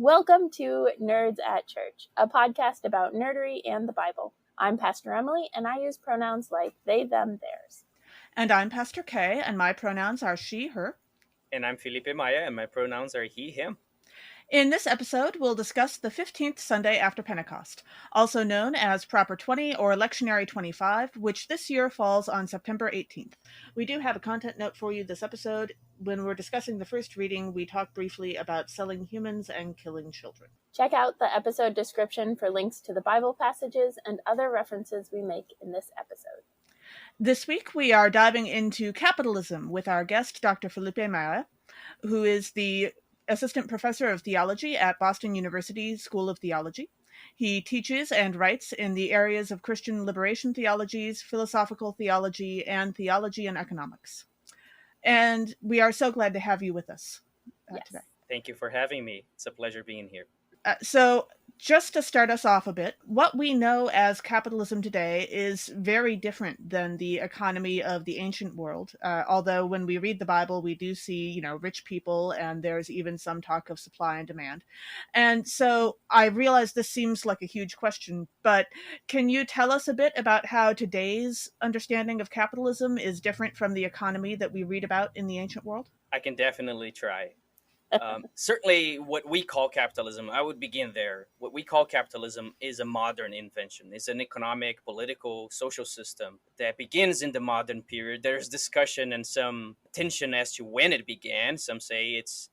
Welcome to Nerds at Church, a podcast about nerdery and the Bible. I'm Pastor Emily, and I use pronouns like they, them, theirs. And I'm Pastor Kay, and my pronouns are she, her. And I'm Felipe Maya, and my pronouns are he, him. In this episode, we'll discuss the 15th Sunday after Pentecost, also known as Proper 20 or Lectionary 25, which this year falls on September 18th. We do have a content note for you this episode. When we're discussing the first reading, we talk briefly about selling humans and killing children. Check out the episode description for links to the Bible passages and other references we make in this episode. This week, we are diving into capitalism with our guest, Dr. Felipe Maya, who is the assistant professor of theology at Boston University School of Theology. He teaches and writes in the areas of Christian liberation theologies, philosophical theology, and theology and economics. And we are so glad to have you with us today. Thank you for having me. It's a pleasure being here. So just to start us off a bit, what we know as capitalism today is very different than the economy of the ancient world. Although when we read the Bible, we do see, rich people, and there's even some talk of supply and demand. And so I realize this seems like a huge question, but can you tell us a bit about how today's understanding of capitalism is different from the economy that we read about in the ancient world? I can definitely try. Certainly, what we call capitalism, I would begin there. What we call capitalism is a modern invention. It's an economic, political, social system that begins in the modern period. There's discussion and some tension as to when it began. Some say it's,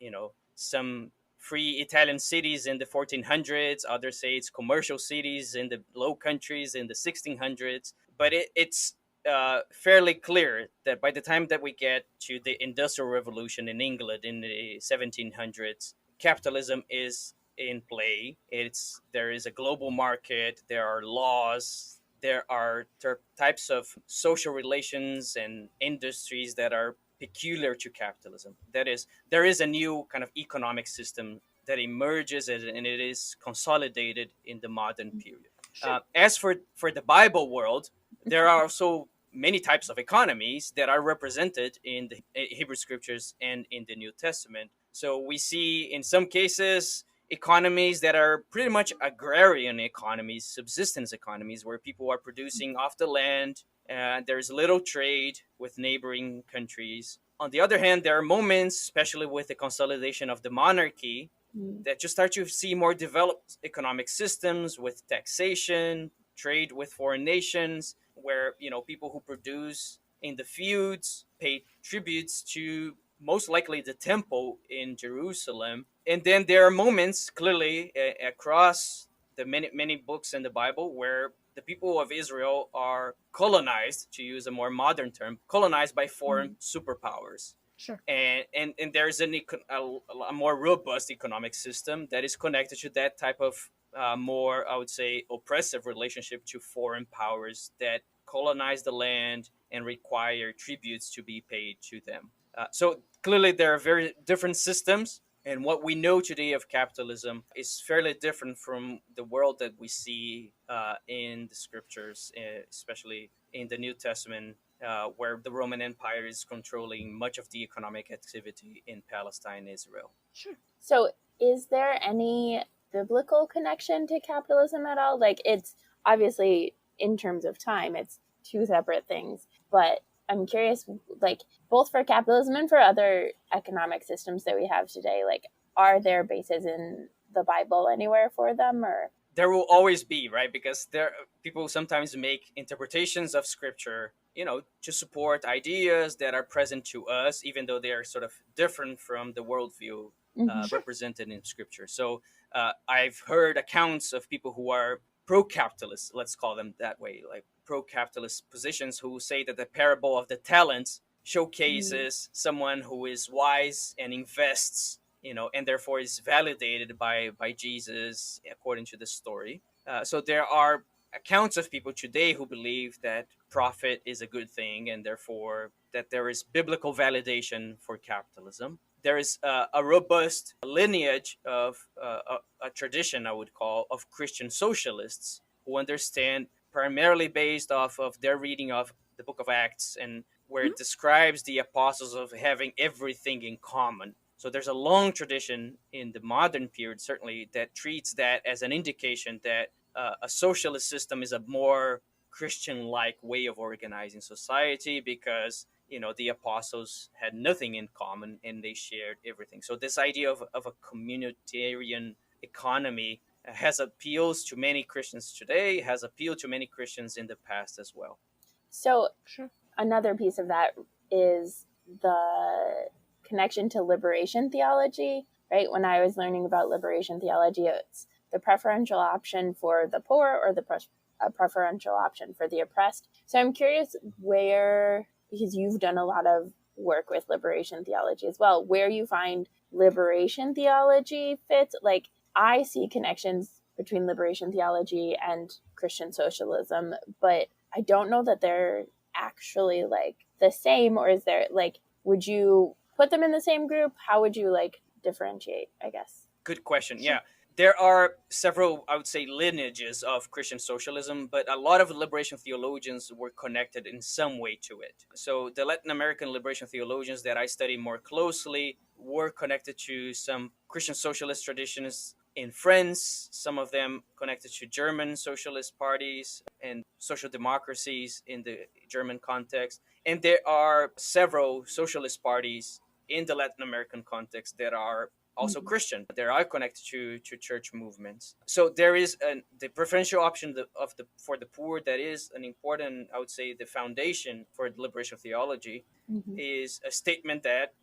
some free Italian cities in the 1400s. Others say it's commercial cities in the Low Countries in the 1600s. But it's fairly clear that by the time that we get to the Industrial Revolution in England in the 1700s, capitalism is in play. There is a global market, there are laws, there are types of social relations and industries that are peculiar to capitalism. That is, there is a new kind of economic system that emerges and it is consolidated in the modern period. Sure. As for the Bible world, there are also many types of economies that are represented in the Hebrew scriptures and in the New Testament. So we see in some cases economies that are pretty much agrarian economies, subsistence economies, where people are producing off the land and there's little trade with neighboring countries. On the other hand, there are moments, especially with the consolidation of the monarchy, that you start to see more developed economic systems with taxation, trade with foreign nations, where people who produce in the fields pay tributes to most likely the temple in Jerusalem. And then there are moments clearly across the many books in the Bible where the people of Israel are colonized, to use a more modern term, colonized by foreign superpowers. Sure. And there's a more robust economic system that is connected to that type of more, I would say, oppressive relationship to foreign powers that colonize the land and require tributes to be paid to them. So clearly there are very different systems, and what we know today of capitalism is fairly different from the world that we see in the scriptures, especially in the New Testament, where the Roman Empire is controlling much of the economic activity in Palestine, Israel. Sure. So is there any biblical connection to capitalism at all? Like, it's obviously, in terms of time, it's two separate things, but I'm curious, like, both for capitalism and for other economic systems that we have today, like, are there bases in the Bible anywhere for them? Or there will always be, right? Because people sometimes make interpretations of scripture, to support ideas that are present to us, even though they are sort of different from the worldview represented in scripture. So I've heard accounts of people who are pro-capitalist, let's call them that way, like pro-capitalist positions, who say that the parable of the talents showcases someone who is wise and invests, and therefore is validated by Jesus according to the story. So there are accounts of people today who believe that profit is a good thing, and therefore that there is biblical validation for capitalism. There is a robust lineage of a tradition, I would call, of Christian socialists who understand, primarily based off of their reading of the book of Acts, and where it describes the apostles of having everything in common. So there's a long tradition in the modern period, certainly, that treats that as an indication that a socialist system is a more Christian-like way of organizing society, because the apostles had nothing in common and they shared everything. So this idea of a communitarian economy has appeals to many Christians today, has appealed to many Christians in the past as well. So Sure. another piece of that is the connection to liberation theology, right? When I was learning about liberation theology, it's the preferential option for the poor or the preferential option for the oppressed. So I'm curious where, because you've done a lot of work with liberation theology as well, where you find liberation theology fits. Like, I see connections between liberation theology and Christian socialism, but I don't know that they're actually like the same, or is there like, would you put them in the same group? How would you like differentiate, I guess? Good question. Yeah. There are several, I would say, lineages of Christian socialism, but a lot of liberation theologians were connected in some way to it. So the Latin American liberation theologians that I study more closely were connected to some Christian socialist traditions in France, some of them connected to German socialist parties and social democracies in the German context. And there are several socialist parties in the Latin American context that are also Christian. They are connected to church movements. So there is the preferential option for the poor. That is an important, I would say, the foundation for liberation theology is a statement that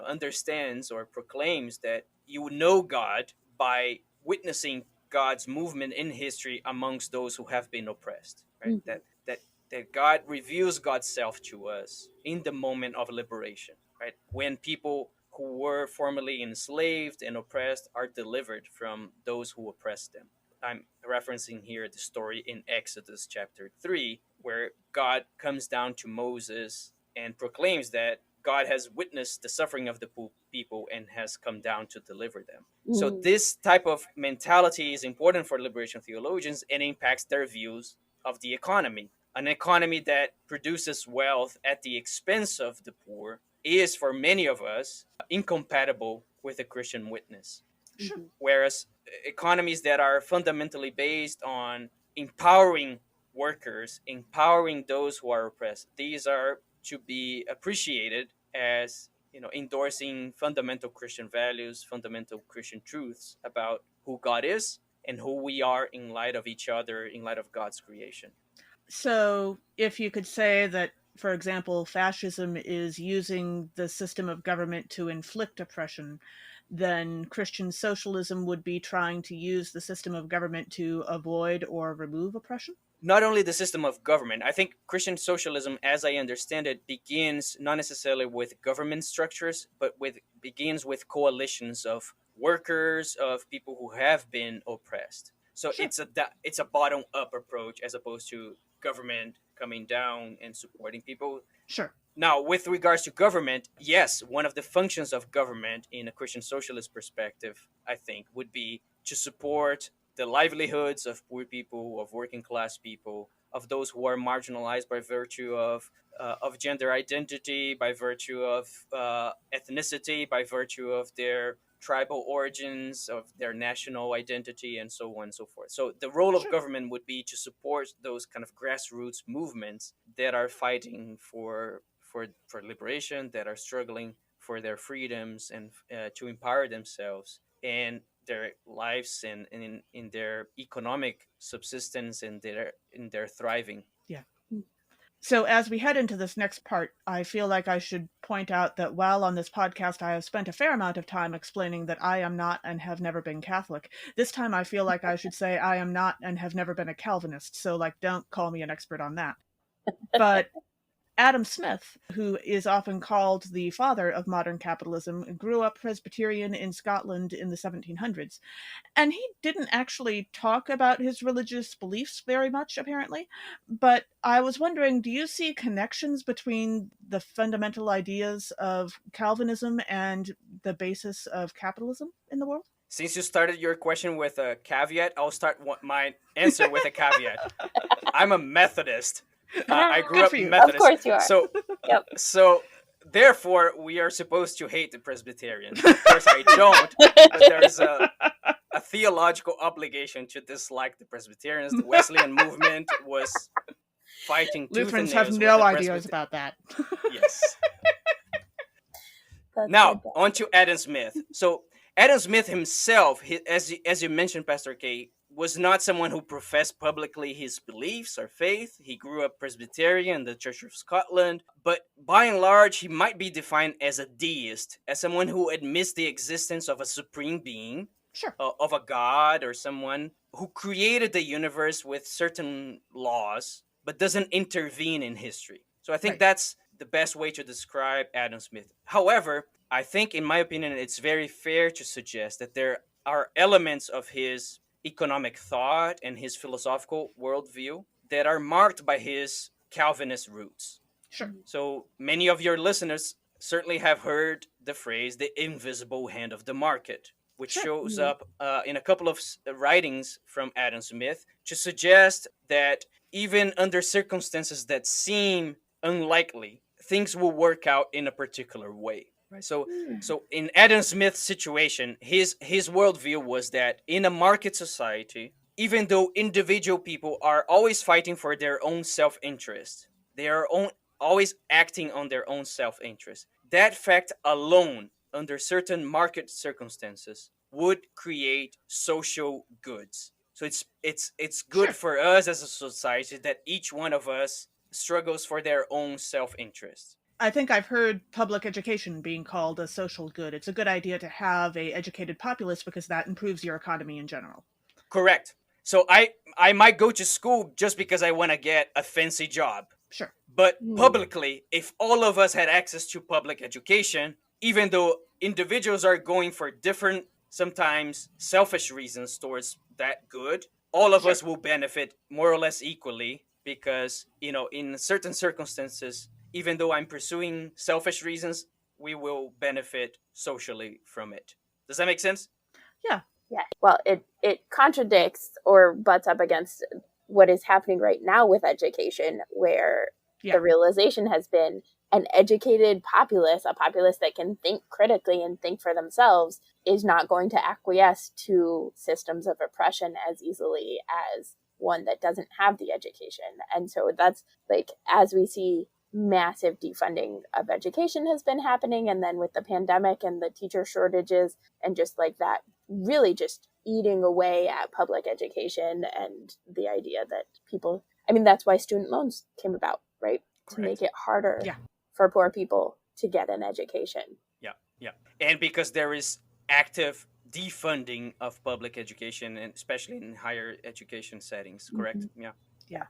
understands or proclaims that you know God by witnessing God's movement in history amongst those who have been oppressed. Right. That God reveals God's self to us in the moment of liberation. Right. When people who were formerly enslaved and oppressed are delivered from those who oppressed them. I'm referencing here the story in Exodus chapter 3, where God comes down to Moses and proclaims that God has witnessed the suffering of the people and has come down to deliver them. So this type of mentality is important for liberation theologians and impacts their views of the economy. An economy that produces wealth at the expense of the poor is, for many of us, incompatible with a Christian witness. Sure. Whereas economies that are fundamentally based on empowering workers, empowering those who are oppressed, these are to be appreciated as endorsing fundamental Christian values, fundamental Christian truths about who God is and who we are in light of each other, in light of God's creation. So if you could say that, for example, fascism is using the system of government to inflict oppression, then Christian socialism would be trying to use the system of government to avoid or remove oppression? Not only the system of government, I think Christian socialism, as I understand it, begins not necessarily with government structures, but begins with coalitions of workers, of people who have been oppressed. So Sure. it's a bottom up approach as opposed to government coming down and supporting people. Sure. Now, with regards to government, yes, one of the functions of government in a Christian socialist perspective, I think, would be to support the livelihoods of poor people, of working class people, of those who are marginalized by virtue of gender identity, by virtue of ethnicity, by virtue of their tribal origins, of their national identity, and so on and so forth. So the role of government would be to support those kind of grassroots movements that are fighting for liberation, that are struggling for their freedoms and to empower themselves and their lives and in their economic subsistence and in their thriving. Yeah. So as we head into this next part, I feel like I should point out that while on this podcast I have spent a fair amount of time explaining that I am not and have never been Catholic, this time I feel like I should say I am not and have never been a Calvinist, so don't call me an expert on that. But Adam Smith, who is often called the father of modern capitalism, grew up Presbyterian in Scotland in the 1700s. And he didn't actually talk about his religious beliefs very much, apparently. But I was wondering, do you see connections between the fundamental ideas of Calvinism and the basis of capitalism in the world? Since you started your question with a caveat, I'll start my answer with a caveat. I'm a Methodist. I grew up Methodist. Of course you are. So, Yep. So therefore, we are supposed to hate the Presbyterians. Of course, I don't, but there's a theological obligation to dislike the Presbyterians. The Wesleyan movement was fighting tooth and Lutherans have nails with no the ideas about that. Yes. That's Now, good. on to Adam Smith. So, Adam Smith himself, as you mentioned, Pastor K, was not someone who professed publicly his beliefs or faith. He grew up Presbyterian in the Church of Scotland, but by and large, he might be defined as a deist, as someone who admits the existence of a supreme being, Sure. of a god or someone who created the universe with certain laws, but doesn't intervene in history. So I think Right. that's the best way to describe Adam Smith. However, I think, in my opinion, it's very fair to suggest that there are elements of his economic thought and his philosophical worldview that are marked by his Calvinist roots. Sure. So many of your listeners certainly have heard the phrase the invisible hand of the market, which Sure. shows up in a couple of writings from Adam Smith to suggest that even under circumstances that seem unlikely, things will work out in a particular way. Right. So in Adam Smith's situation, his worldview was that in a market society, even though individual people are always fighting for their own self-interest, they are always acting on their own self-interest. That fact alone, under certain market circumstances, would create social goods. So it's good Sure. for us as a society that each one of us struggles for their own self-interest. I think I've heard public education being called a social good. It's a good idea to have a educated populace because that improves your economy in general. Correct. So I might go to school just because I want to get a fancy job. Sure. But publicly, if all of us had access to public education, even though individuals are going for different, sometimes selfish reasons towards that good, all of us will benefit more or less equally because, in certain circumstances, even though I'm pursuing selfish reasons, we will benefit socially from it. Does that make sense? Yeah. Yeah. Well, it contradicts or butts up against what is happening right now with education, where the realization has been an educated populace, a populace that can think critically and think for themselves, is not going to acquiesce to systems of oppression as easily as one that doesn't have the education. And so that's like, as we see massive defunding of education has been happening, and then with the pandemic and the teacher shortages and just like that really just eating away at public education and the idea that people, that's why student loans came about, right? Correct. To make it harder for poor people to get an education. Yeah. And because there is active defunding of public education, and especially in higher education settings, correct? Mm-hmm. Yeah.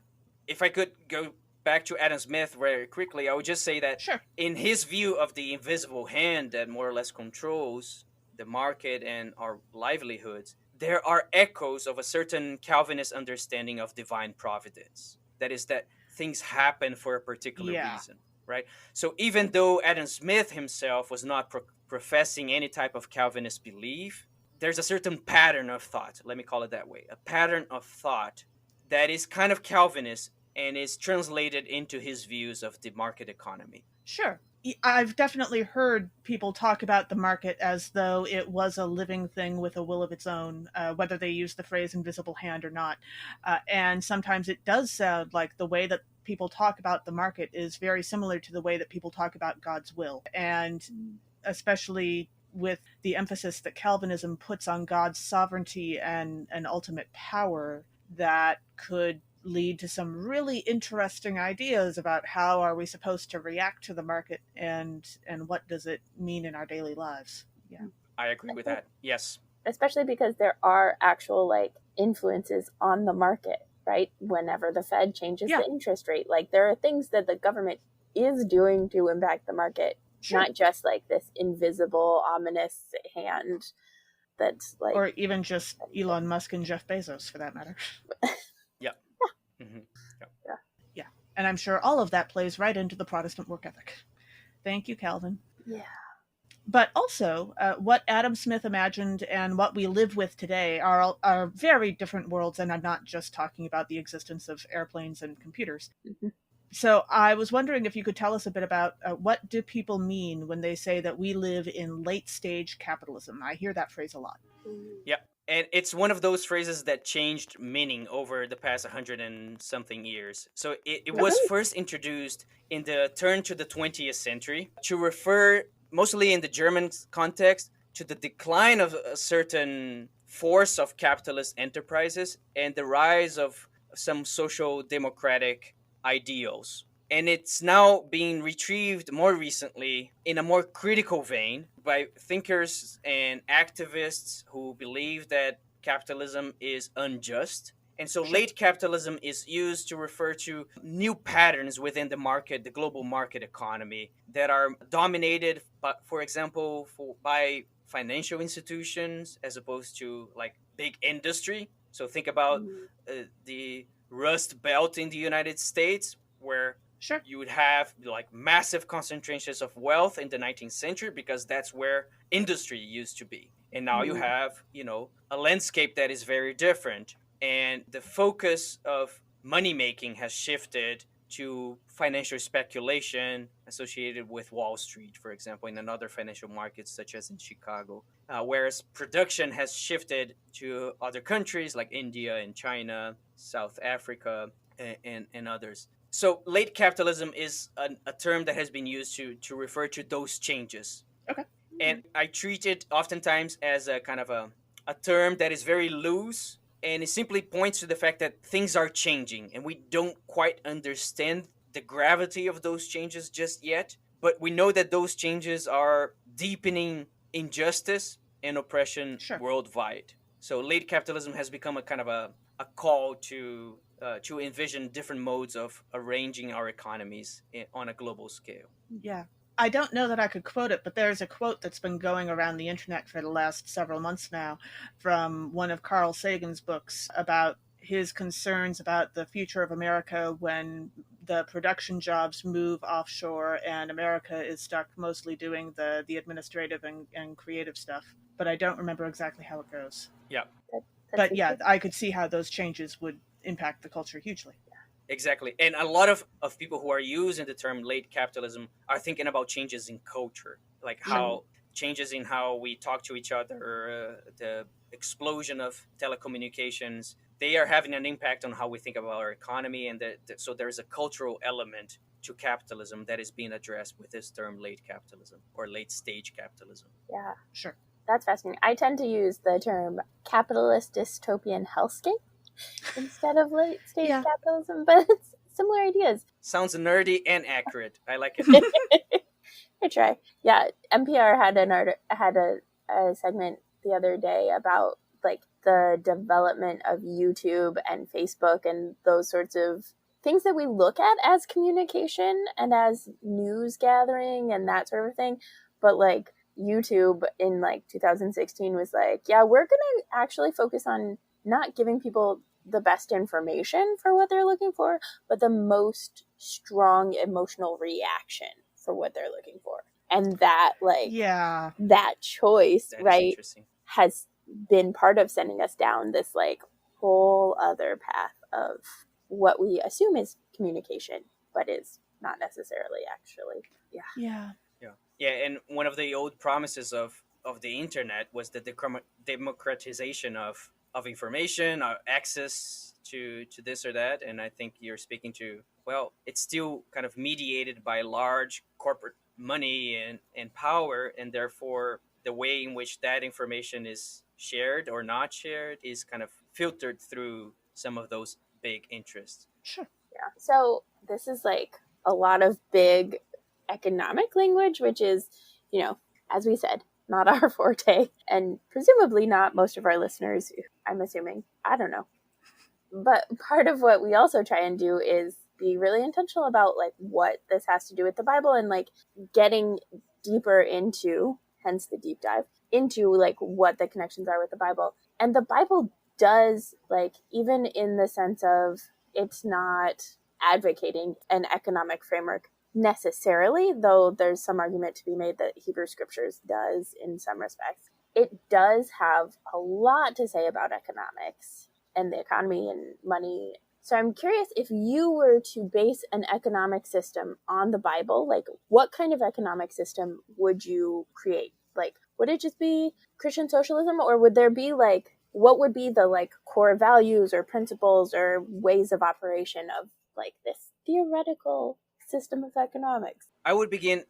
If I could go back to Adam Smith very quickly, I would just say that in his view of the invisible hand that more or less controls the market and our livelihoods, there are echoes of a certain Calvinist understanding of divine providence. That is, that things happen for a particular reason, right? So even though Adam Smith himself was not professing any type of Calvinist belief, there's a certain pattern of thought, let me call it that way, a pattern of thought that is kind of Calvinist and is translated into his views of the market economy. Sure. I've definitely heard people talk about the market as though it was a living thing with a will of its own, whether they use the phrase invisible hand or not. And sometimes it does sound like the way that people talk about the market is very similar to the way that people talk about God's will. And especially with the emphasis that Calvinism puts on God's sovereignty and ultimate power, that could lead to some really interesting ideas about how are we supposed to react to the market and what does it mean in our daily lives. Yeah, I agree with that. Yes, especially because there are actual influences on the market, right? Whenever the Fed changes the interest rate, there are things that the government is doing to impact the market, not just this invisible ominous hand that's or even just Elon Musk and Jeff Bezos for that matter. Mm-hmm. Yeah. And I'm sure all of that plays right into the Protestant work ethic. Thank you, Calvin. Yeah. But also, what Adam Smith imagined and what we live with today are very different worlds, and I'm not just talking about the existence of airplanes and computers. Mm-hmm. So I was wondering if you could tell us a bit about what do people mean when they say that we live in late stage capitalism? I hear that phrase a lot. Yeah. And it's one of those phrases that changed meaning over the past 100 and something years. So it was Really? first introduced in the turn to the 20th century to refer, mostly in the German context, to the decline of a certain force of capitalist enterprises and the rise of some social democratic ideals. And it's now being retrieved more recently in a more critical vein by thinkers and activists who believe that capitalism is unjust. And so Sure. late capitalism is used to refer to new patterns within the market, the global market economy, that are dominated, for example, by financial institutions as opposed to like big industry. So think about Mm. the Rust Belt in the United States, where Sure. you would have like massive concentrations of wealth in the 19th century because that's where industry used to be. And now you Mm. have, a landscape that is very different. And the focus of money making has shifted to financial speculation associated with Wall Street, for example, in another financial markets such as in Chicago. Whereas production has shifted to other countries like India and China, South Africa, and others. So late capitalism is a term that has been used to refer to those changes. Okay. And I treat it oftentimes as a kind of a term that is very loose, and it simply points to the fact that things are changing and we don't quite understand the gravity of those changes just yet, but we know that those changes are deepening injustice and oppression Sure. worldwide. So late capitalism has become a kind of a call to envision different modes of arranging our economies on a global scale. Yeah. I don't know that I could quote it, but there's a quote that's been going around the internet for the last several months now from one of Carl Sagan's books about his concerns about the future of America when the production jobs move offshore and America is stuck mostly doing the administrative and creative stuff. But I don't remember exactly how it goes. Yeah. That's But yeah, interesting. I could see how those changes would impact the culture hugely. Exactly. And a lot of people who are using the term late capitalism are thinking about changes in culture, like Sure. Mm. how changes in how we talk to each other, the explosion of telecommunications, they are having an impact on how we think about our economy. And so there's a cultural element to capitalism that is being addressed with this term late capitalism or late stage capitalism. Yeah, Sure. that's fascinating. I tend to use the term capitalist dystopian hellscape instead of late stage Yeah. capitalism, but it's similar ideas. Sounds nerdy and accurate. I like it. I try. Yeah, NPR had a segment the other day about like the development of YouTube and Facebook and those sorts of things that we look at as communication and as news gathering and that sort of thing. But like YouTube in like 2016 was like, yeah, we're going to actually focus on not giving people the best information for what they're looking for, but the most strong emotional reaction for what they're looking for. And that like Yeah. that choice, That is right, interesting. has been part of sending us down this like whole other path of what we assume is communication, but is not necessarily actually. Yeah. Yeah. Yeah, and one of the old promises of the internet was the democratization of information, access to this or that. And I think you're speaking to, well, it's still kind of mediated by large corporate money and power, and therefore the way in which that information is shared or not shared is kind of filtered through some of those big interests. Sure. Yeah. So this is like a lot of big economic language, which is, as we said, not our forte, and presumably not most of our listeners, I'm assuming. I don't know. But part of what we also try and do is be really intentional about like what this has to do with the Bible and like getting deeper into, hence the deep dive, into like what the connections are with the Bible. And the Bible does, like, even in the sense of it's not advocating an economic framework necessarily, though there's some argument to be made that Hebrew scriptures does in some respects. It does have a lot to say about economics and the economy and money So I'm curious, if you were to base an economic system on the Bible, like what kind of economic system would you create? Like, would it just be Christian socialism, or would there be like, what would be the like core values or principles or ways of operation of like this theoretical system of economics? I would begin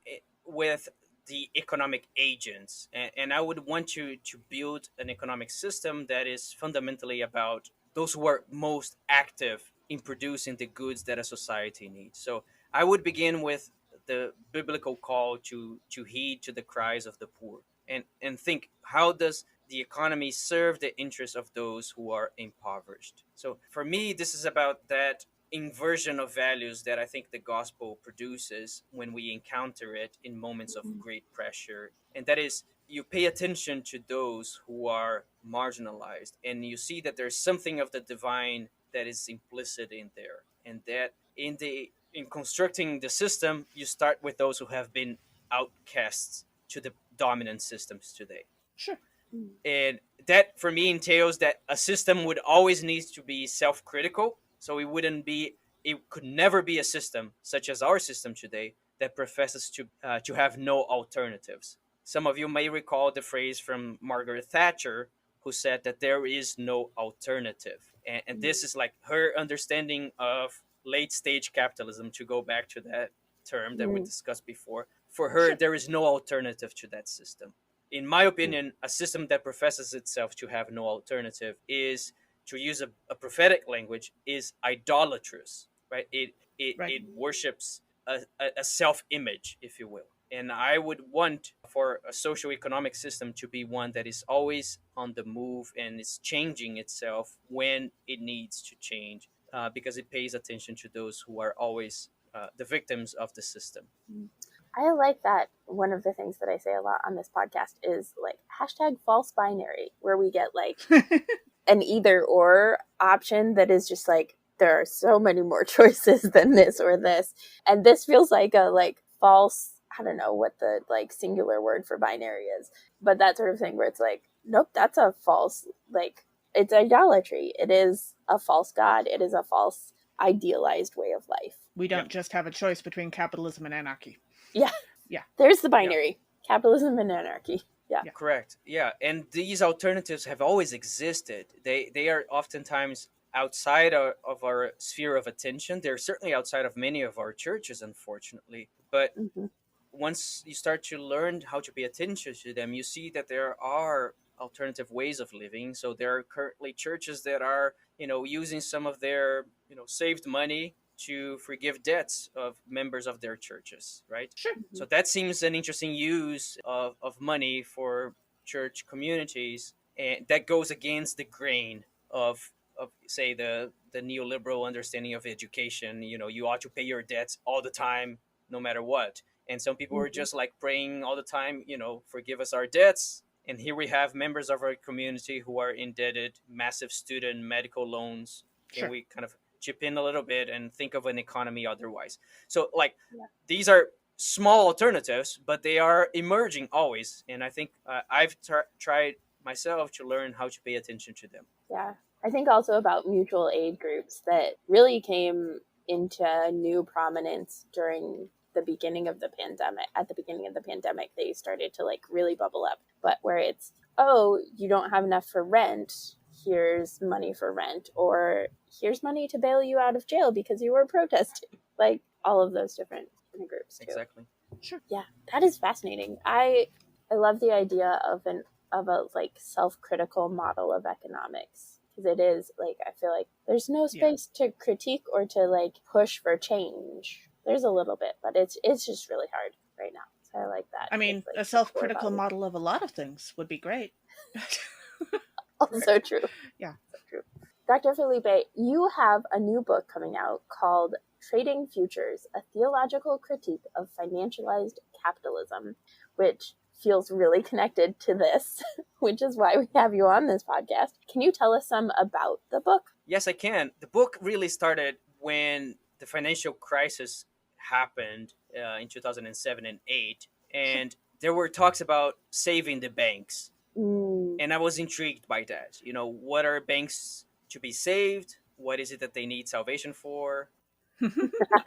with the economic agents, and I would want to build an economic system that is fundamentally about those who are most active in producing the goods that a society needs. So I would begin with the biblical call to heed to the cries of the poor, and think, how does the economy serve the interests of those who are impoverished? So for me, this is about that inversion of values that I think the gospel produces when we encounter it in moments of great pressure. And that is, you pay attention to those who are marginalized, and you see that there's something of the divine that is implicit in there. And that in constructing the system, you start with those who have been outcasts to the dominant systems today. Sure. And that for me entails that a system would always need to be self-critical, so it could never be a system such as our system today that professes to have no alternatives. Some of you may recall the phrase from Margaret Thatcher, who said that there is no alternative, and this is like her understanding of late stage capitalism, to go back to that term that we discussed before. For her, Sure. there is no alternative to that system. In my opinion, a system that professes itself to have no alternative is, to use a prophetic language, is idolatrous, right? Right. It worships a self image, if you will. And I would want for a socio-economic system to be one that is always on the move and is changing itself when it needs to change, because it pays attention to those who are always the victims of the system. I like that. One of the things that I say a lot on this podcast is like hashtag false binary, where we get like an either or option that is just like, there are so many more choices than this or this. And this feels like a like false, I don't know what the like singular word for binary is, but that sort of thing where it's like, nope, that's a false, like it's idolatry. It is a false god. It is a false idealized way of life. We don't just have a choice between capitalism and anarchy. Yeah. Yeah. There's the binary. Capitalism and anarchy. Yeah. Correct. Yeah, and these alternatives have always existed. They are oftentimes outside of our sphere of attention. They're certainly outside of many of our churches, unfortunately. But once you start to learn how to pay attention to them, you see that there are alternative ways of living. So there are currently churches that are, using some of their, saved money to forgive debts of members of their churches, right? Sure. So that seems an interesting use of money for church communities, and that goes against the grain of say the neoliberal understanding of education. You ought to pay your debts all the time, no matter what. And some people were just like praying all the time, forgive us our debts. And here we have members of our community who are indebted, massive student medical loans. Sure. And we kind of chip in a little bit and think of an economy otherwise. So like these are small alternatives, but they are emerging always. And I think I've tried myself to learn how to pay attention to them. Yeah. I think also about mutual aid groups that really came into new prominence during the beginning of the pandemic. At the beginning of the pandemic, they started to like really bubble up, but where it's, oh, you don't have enough for rent, here's money for rent, or here's money to bail you out of jail because you were protesting. Like all of those different groups too. Exactly. Sure. Yeah, that is fascinating. I love the idea of a like self-critical model of economics, because it is like, I feel like there's no space to critique or to like push for change. There's a little bit, but it's just really hard right now. So I like that. I mean, like a self-critical model of a lot of things would be great. Also true. Yeah. So true. Dr. Felipe, you have a new book coming out called Trading Futures, a theological critique of financialized capitalism, which feels really connected to this, which is why we have you on this podcast. Can you tell us some about the book? Yes, I can. The book really started when the financial crisis happened in 2007 and 8, and there were talks about saving the banks. And I was intrigued by that. What are banks to be saved? what is it that they need salvation for?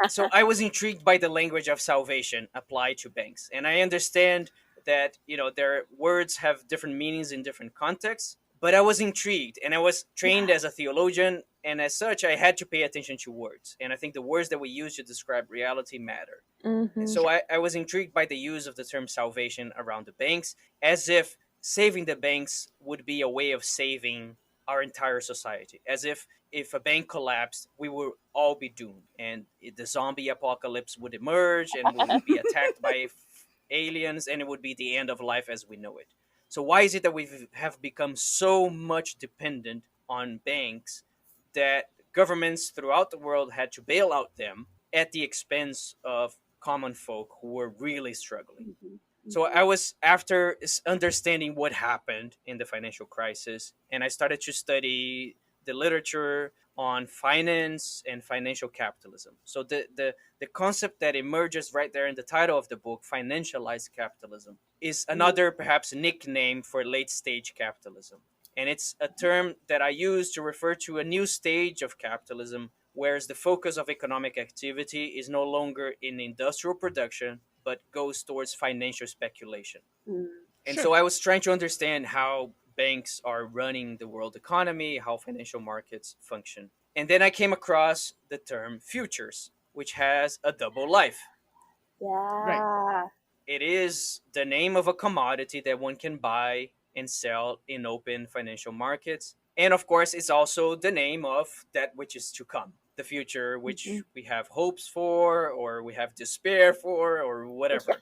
So I was intrigued by the language of salvation applied to banks, and I understand that their words have different meanings in different contexts. But I was intrigued, and I was trained Yeah. as a theologian, and as such, I had to pay attention to words. And I think the words that we use to describe reality matter. And Mm-hmm. so I was intrigued by the use of the term salvation around the banks, as if saving the banks would be a way of saving our entire society, as if a bank collapsed, we would all be doomed, and the zombie apocalypse would emerge, and we would be attacked by aliens, and it would be the end of life as we know it. So why is it that we have become so much dependent on banks that governments throughout the world had to bail out them at the expense of common folk who were really struggling? Mm-hmm. So I was, after understanding what happened in the financial crisis, and I started to study the literature on finance and financial capitalism. So the concept that emerges right there in the title of the book, financialized capitalism, is another perhaps nickname for late stage capitalism. And it's a term that I use to refer to a new stage of capitalism, whereas the focus of economic activity is no longer in industrial production, but goes towards financial speculation. Mm-hmm. And Sure. so I was trying to understand how banks are running the world economy, how financial markets function. And then I came across the term futures, which has a double life. Right. Yeah. It is the name of a commodity that one can buy and sell in open financial markets. And of course, it's also the name of that which is to come, the future, Mm-hmm. which we have hopes for, or we have despair for, or whatever.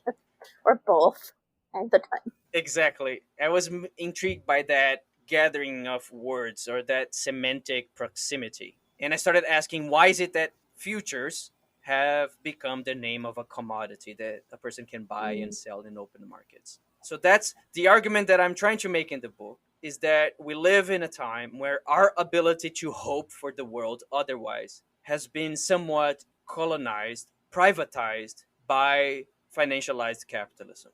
Or both all the time. Exactly. I was intrigued by that gathering of words, or that semantic proximity. And I started asking, why is it that futures have become the name of a commodity that a person can buy and Mm-hmm. sell in open markets? So that's the argument that I'm trying to make in the book, is that we live in a time where our ability to hope for the world otherwise has been somewhat colonized, privatized by financialized capitalism.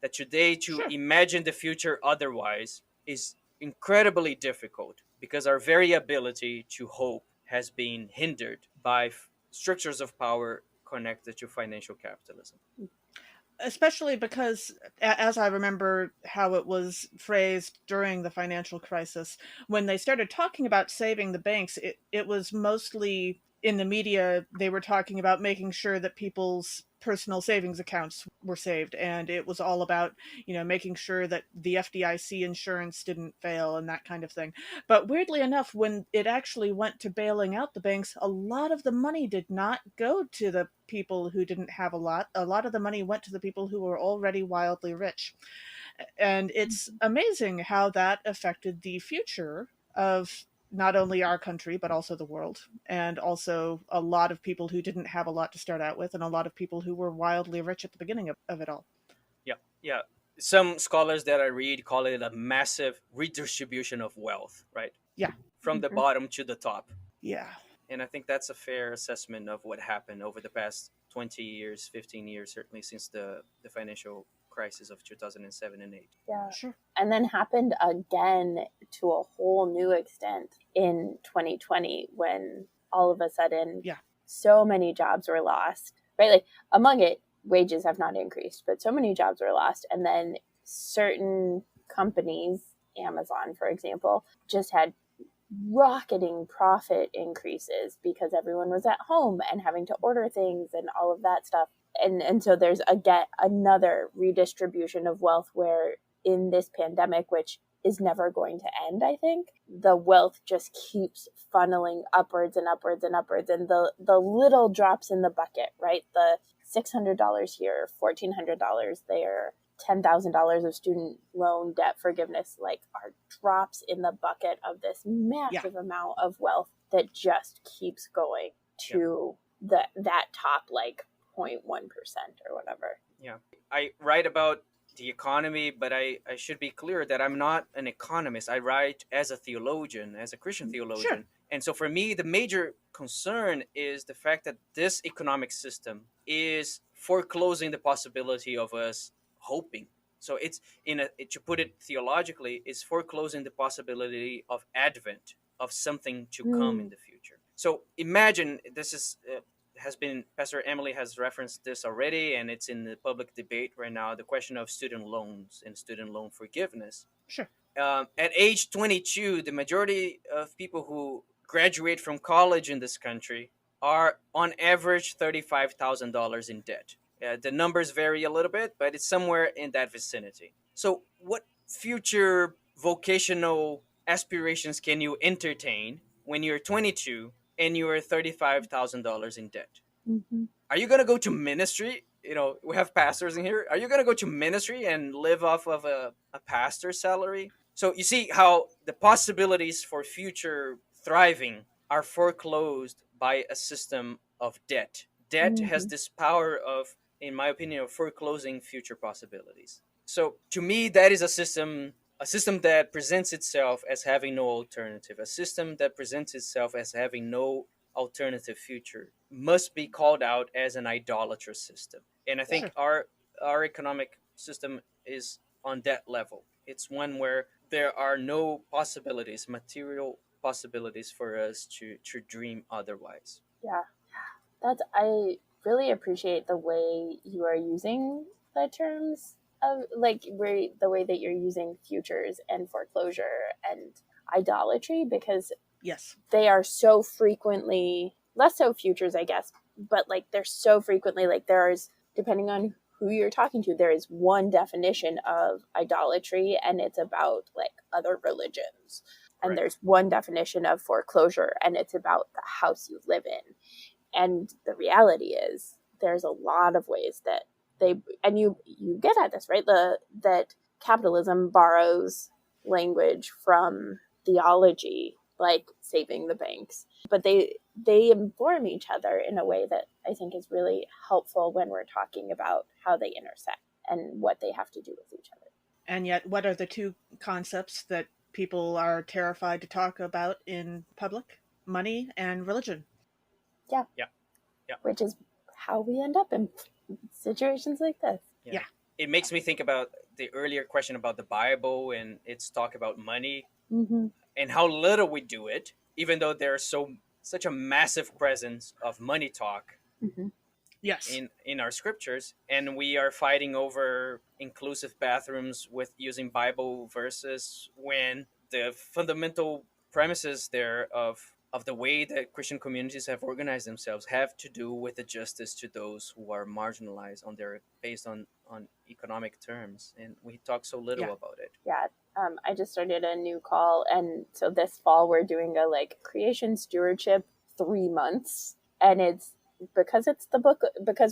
That today, to Sure. imagine the future otherwise is incredibly difficult, because our very ability to hope has been hindered by structures of power connected to financial capitalism. Especially because, as I remember how it was phrased during the financial crisis, when they started talking about saving the banks, it was mostly in the media. They were talking about making sure that people's personal savings accounts were saved, and it was all about, making sure that the FDIC insurance didn't fail and that kind of thing. But weirdly enough, when it actually went to bailing out the banks, a lot of the money did not go to the people who didn't have a lot. A lot of the money went to the people who were already wildly rich. And it's amazing how that affected the future of not only our country, but also the world. And also a lot of people who didn't have a lot to start out with, and a lot of people who were wildly rich at the beginning of it all. Yeah, yeah. Some scholars that I read call it a massive redistribution of wealth, right? Yeah. From the Mm-hmm. bottom to the top. Yeah. And I think that's a fair assessment of what happened over the past 20 years, 15 years, certainly since the financial crisis of 2007 and 8. Yeah. Sure. And then happened again to a whole new extent in 2020, when all of a sudden Yeah. so many jobs were lost, right? Like, among it, wages have not increased, but so many jobs were lost. And then certain companies, Amazon, for example, just had rocketing profit increases because everyone was at home and having to order things and all of that stuff. And so there's again another redistribution of wealth, where in this pandemic, which is never going to end, I think, the wealth just keeps funneling upwards and upwards and upwards, and the little drops in the bucket, right? The $600 here, $1,400 there, $10,000 of student loan debt forgiveness, like, are drops in the bucket of this massive amount of wealth that just keeps going to that top, like, 0.1% or whatever. Yeah. I write about the economy, but I should be clear that I'm not an economist. I write as a theologian, as a Christian theologian. Sure. And so for me, the major concern is the fact that this economic system is foreclosing the possibility of us hoping. So it's to put it theologically, it's foreclosing the possibility of Advent, of something to come in the future. So imagine this is has been Pastor Emily has referenced this already, and it's in the public debate right now. The question of student loans and student loan forgiveness. Sure. At age 22, the majority of people who graduate from college in this country are on average $35,000 in debt. The numbers vary a little bit, but it's somewhere in that vicinity. So, what future vocational aspirations can you entertain when you're 22 and you're $35,000 in debt? Mm-hmm. Are you going to go to ministry? You know, we have pastors in here. Are you going to go to ministry and live off of a pastor's salary? So you see how the possibilities for future thriving are foreclosed by a system of debt. Debt has this power of, in my opinion, of foreclosing future possibilities. So to me, that is a system that presents itself as having no alternative, a system that presents itself as having no alternative future must be called out as an idolatrous system. And I think our economic system is on that level. It's one where there are no possibilities, material possibilities for us to dream otherwise. Yeah. I really appreciate the way you are using the terms of the way that you're using futures and foreclosure and idolatry, because Yes, they are so frequently, less so futures, I guess, but like they're so frequently, like there's, depending on who you're talking to, there is one definition of idolatry and it's about like other religions. And Right. there's one definition of foreclosure and it's about the house you live in. And the reality is there's a lot of ways that you get at this, right? That capitalism borrows language from theology, like saving the banks, but they inform each other in a way that I think is really helpful when we're talking about how they intersect and what they have to do with each other. and yet what are the two concepts that people are terrified to talk about in public? Money and religion. Yeah. Which is how we end up in situations like this. Yeah. It makes me think about the earlier question about the Bible and its talk about money and how little we do it, even though there's such a massive presence of money talk Yes. in our scriptures, and we are fighting over inclusive bathrooms with using Bible verses when the fundamental premises there of the way that Christian communities have organized themselves have to do with the justice to those who are marginalized based on economic terms, and we talk so little about it. Yeah. I just started a new call, and so this fall we're doing a creation stewardship 3 months, and it's because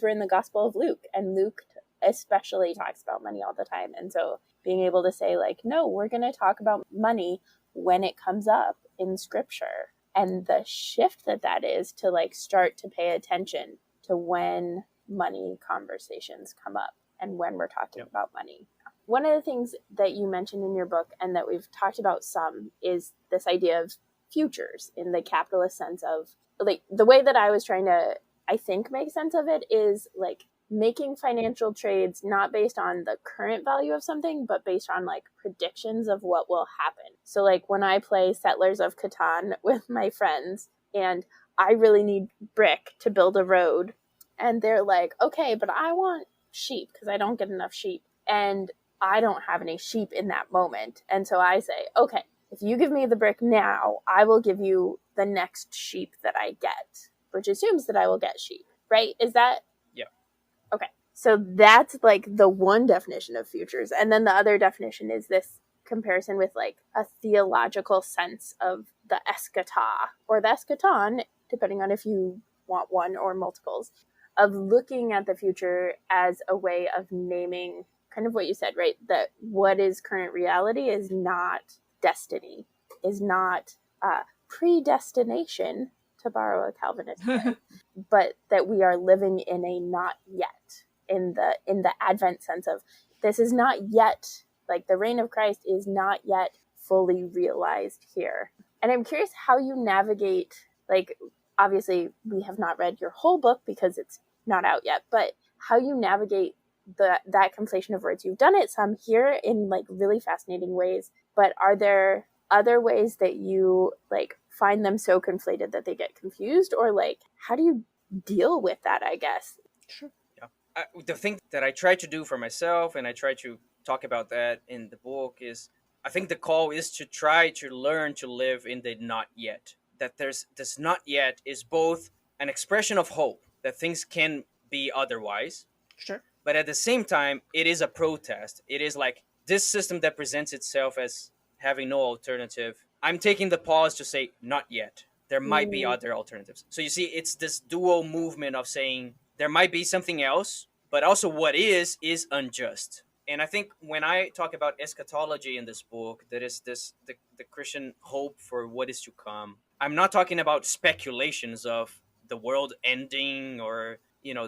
we're in the Gospel of Luke, and Luke especially talks about money all the time, and so being able to say no, we're going to talk about money when it comes up in Scripture, and the shift that is to start to pay attention to when money conversations come up and when we're talking about money. One of the things that you mentioned in your book and that we've talked about some is this idea of futures in the capitalist sense of the way that I was trying to, I think, make sense of it is making financial trades not based on the current value of something, but based on predictions of what will happen. So when I play Settlers of Catan with my friends and I really need brick to build a road, and they're like, okay, but I want sheep because I don't get enough sheep. And I don't have any sheep in that moment. And so I say, okay, if you give me the brick now, I will give you the next sheep that I get, which assumes that I will get sheep, right? Is that? Yeah. Okay. So that's the one definition of futures. And then the other definition is this comparison with a theological sense of the eschatah or the eschaton, depending on if you want one or multiples, of looking at the future as a way of naming kind of what you said, right? That what is current reality is not destiny, is not predestination, to borrow a Calvinist term, but that we are living in a not yet, in the Advent sense of this is not yet, the reign of Christ is not yet fully realized here. And I'm curious how you navigate, obviously we have not read your whole book because it's not out yet, but how you navigate that conflation of words. You've done it some here in really fascinating ways, but are there other ways that you like find them so conflated that they get confused, or like how do you deal with that, I guess? Sure. Yeah. The thing that I try to do for myself, and I try to talk about that in the book, is I think the call is to try to learn to live in the not yet. That there's this not yet is both an expression of hope that things can be otherwise, Sure. but at the same time, it is a protest. It is like this system that presents itself as having no alternative. I'm taking the pause to say, not yet. There might be Mm, other alternatives. So you see, it's this dual movement of saying there might be something else, but also what is unjust. And I think when I talk about eschatology in this book, that is the Christian hope for what is to come. I'm not talking about speculations of the world ending or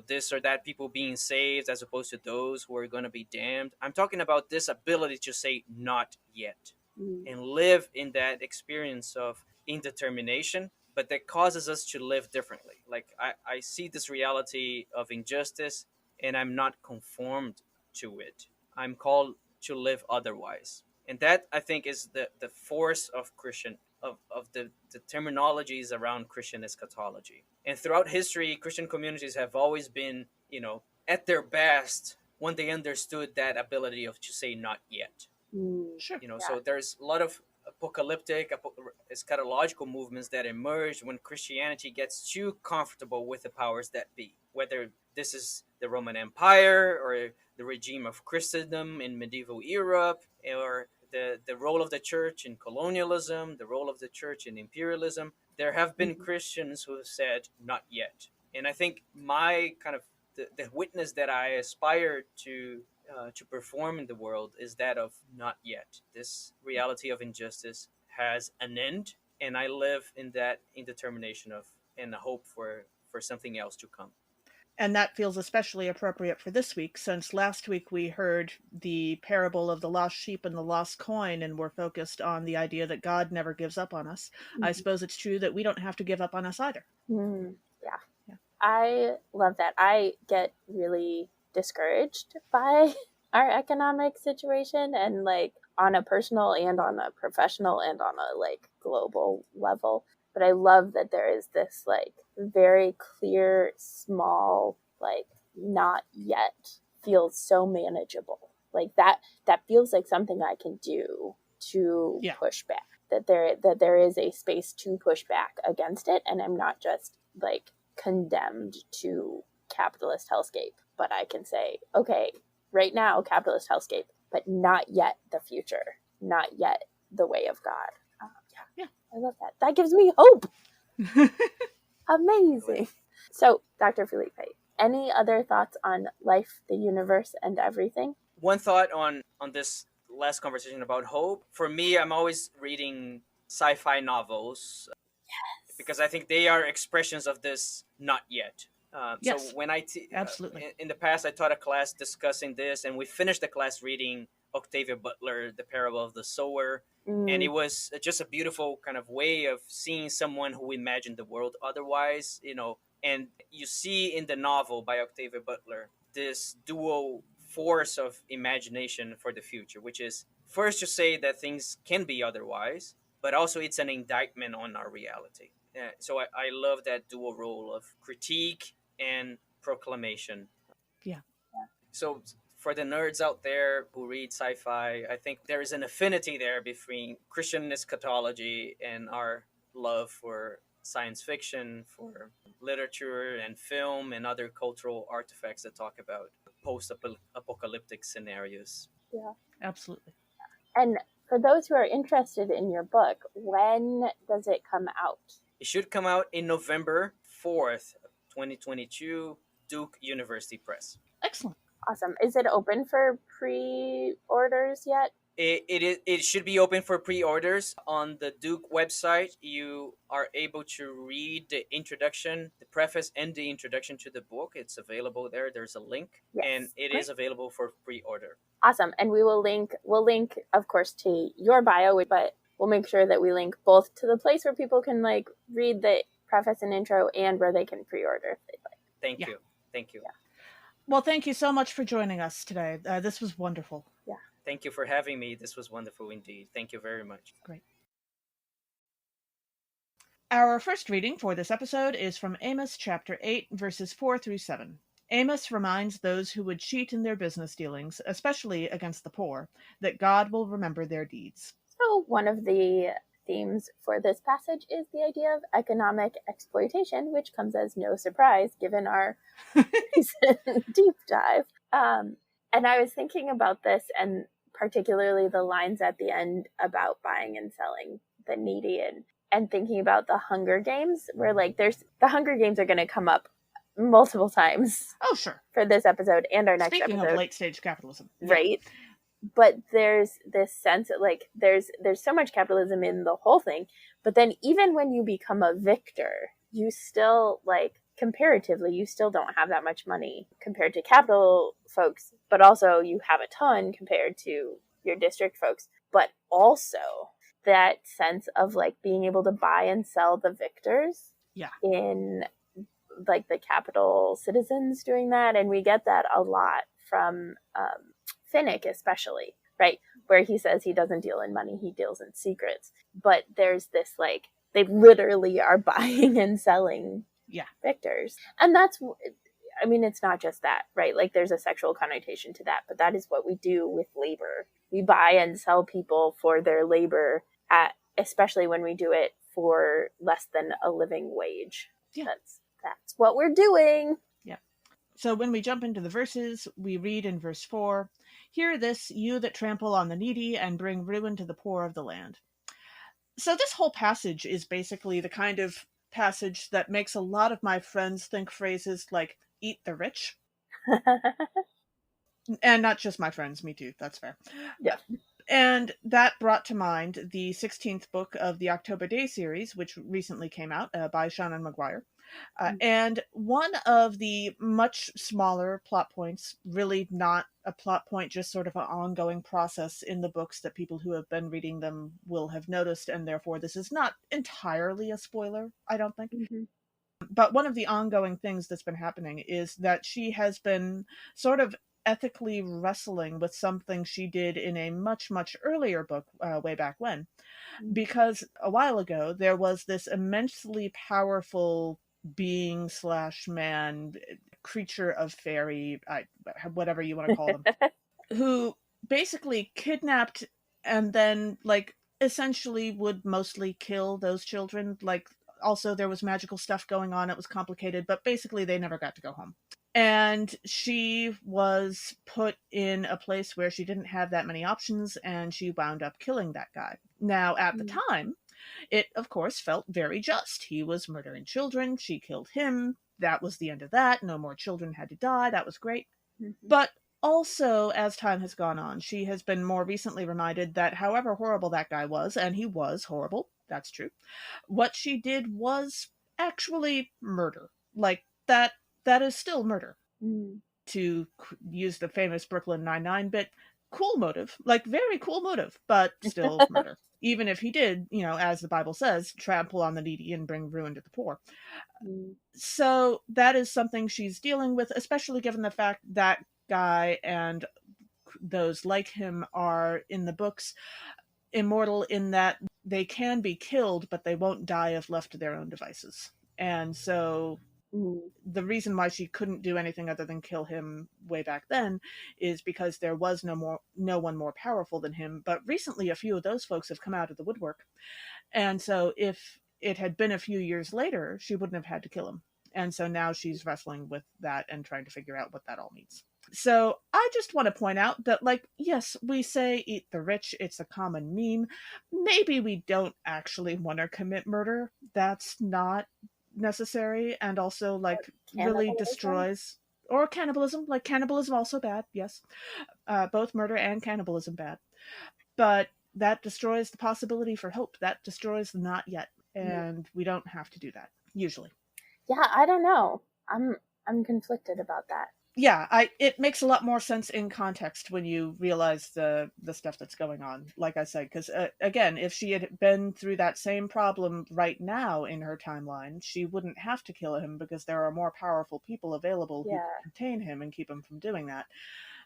this or that people being saved as opposed to those who are going to be damned. I'm talking about this ability to say not yet mm, and live in that experience of indetermination, but that causes us to live differently. Like I see this reality of injustice and I'm not conformed to it. I'm called to live otherwise. And that I think is the force of Christian of the terminologies around Christian eschatology. And throughout history, Christian communities have always been, at their best when they understood that ability of to say not yet. mm, Sure. yeah. So there's a lot of apocalyptic eschatological movements that emerge when Christianity gets too comfortable with the powers that be, whether this is the Roman Empire or the regime of Christendom in medieval Europe, or the role of the church in colonialism, the role of the church in imperialism. There have been Mhm. Christians who have said not yet. And I think my kind of the witness that I aspire to perform in the world is that of not yet. This reality of injustice has an end, and I live in that indetermination of and a hope for something else to come. And that feels especially appropriate for this week, since last week we heard the parable of the lost sheep and the lost coin, and we're focused on the idea that God never gives up on us. I Mhm. suppose it's true that we don't have to give up on us either. Yeah. Yeah. I love that. I get really discouraged by our economic situation, and like on a personal and on a professional and on a like global level. But I love that there is this like very clear, small, like not yet feels so manageable. Like that feels like something I can do to Yeah. push back. That there is a space to push back against it, and I'm not just like condemned to capitalist hellscape, but I can say, okay, right now, capitalist hellscape, but not yet the future, not yet the way of God. Yeah, Yeah. I love that. That gives me hope. Yeah. Amazing. So, Dr. Felipe, any other thoughts on life, the universe, and everything? One thought on this last conversation about hope. For me, I'm always reading sci-fi novels because I think they are expressions of this not yet. So Yes, when absolutely. in the past I taught a class discussing this, and we finished the class reading Octavia Butler, The Parable of the Sower, and it Mm, was just a beautiful kind of way of seeing someone who imagined the world otherwise, And you see in the novel by Octavia Butler this dual force of imagination for the future, which is first to say that things can be otherwise, but also it's an indictment on our reality. So I love that dual role of critique and proclamation. Yeah. So for the nerds out there who read sci-fi, I think there is an affinity there between Christian eschatology and our love for science fiction, for literature and film and other cultural artifacts that talk about post-apocalyptic scenarios. yeah. Absolutely. And for those who are interested in your book, when does it come out? It should come out in November 4th, 2022, Duke University Press. Excellent. Awesome. Is it open for pre-orders yet? It should be open for pre-orders on the Duke website. You are able to read the introduction, the preface, and the introduction to the book. It's available there. There's a link, and Yes. it is Great. available for pre-order. Awesome. And we'll link of course to your bio, but we'll make sure that we link both to the place where people can like read the preface and intro and where they can pre-order if they'd like. Thank Yeah. you, thank you, Yeah. Well, thank you so much for joining us today. This was wonderful. Yeah. thank you for having me. This was wonderful indeed. Thank you very much. Great. Our first reading for this episode is from Amos chapter 8, verses 4 through 7. Amos reminds those who would cheat in their business dealings, especially against the poor, that God will remember their deeds. So one of the themes for this passage is the idea of economic exploitation, which comes as no surprise given our recent deep dive. And I was thinking about this, and particularly the lines at the end about buying and selling the needy, and thinking about the Hunger Games, where like the Hunger Games are going to come up multiple times. Oh, sure. For this episode and our next Speaking episode. of late stage capitalism. Right. Yeah. But there's this sense that like there's so much capitalism in the whole thing, but then even when you become a victor, you still like comparatively you still don't have that much money compared to capital folks, but also you have a ton compared to your district folks. But also that sense of like being able to buy and sell the victors in like the capital citizens doing that. And we get that a lot from Finnick especially, right? Where he says he doesn't deal in money, he deals in secrets. But there's this like, they literally are buying and selling victors. And that's, I mean, it's not just that, right? Like there's a sexual connotation to that, but that is what we do with labor. We buy and sell people for their labor, especially when we do it for less than a living wage. Yeah. That's what we're doing. Yeah. So when we jump into the verses, we read in verse 4, "Hear this, you that trample on the needy and bring ruin to the poor of the land." So this whole passage is basically the kind of passage that makes a lot of my friends think phrases like "eat the rich." And not just my friends, me too, that's fair. Yeah. And that brought to mind the 16th book of the October Day series, which recently came out by Shannon McGuire. And one of the much smaller plot points, really not a plot point, just sort of an ongoing process in the books that people who have been reading them will have noticed, and therefore this is not entirely a spoiler, I don't think. Mm-hmm. But one of the ongoing things that's been happening is that she has been sort of ethically wrestling with something she did in a much, much earlier book way back when. Because a while ago, there was this immensely powerful being / man, creature of fairy, whatever you want to call them, who basically kidnapped and then, like, essentially would mostly kill those children. Like, also there was magical stuff going on. It was complicated, but basically they never got to go home. And she was put in a place where she didn't have that many options, and she wound up killing that guy. Now, at the time, it, of course, felt very just. He was murdering children. She killed him. That was the end of that. No more children had to die. That was great. Mm-hmm. But also, as time has gone on, she has been more recently reminded that however horrible that guy was, and he was horrible, that's true, what she did was actually murder. Like, that is still murder. To use the famous Brooklyn Nine-Nine bit, cool motive, like very cool motive, but still murder. Even if he did, as the Bible says, trample on the needy and bring ruin to the poor. So that is something she's dealing with, especially given the fact that guy and those like him are in the books immortal in that they can be killed, but they won't die if left to their own devices. And so the reason why she couldn't do anything other than kill him way back then is because there was no one more powerful than him. But recently, a few of those folks have come out of the woodwork. And so if it had been a few years later, she wouldn't have had to kill him. And so now she's wrestling with that and trying to figure out what that all means. So I just want to point out that, like, yes, we say eat the rich. It's a common meme. Maybe we don't actually want to commit murder. That's not necessary, and also like really destroys, or cannibalism. Like, cannibalism also bad, yes. Both murder and cannibalism bad, but that destroys the possibility for hope. That destroys the not yet, and we don't have to do that usually. Yeah, I don't know. I'm conflicted about that. Yeah, it makes a lot more sense in context when you realize the stuff that's going on, like I said, because again, if she had been through that same problem right now in her timeline, she wouldn't have to kill him because there are more powerful people available who can contain him and keep him from doing that.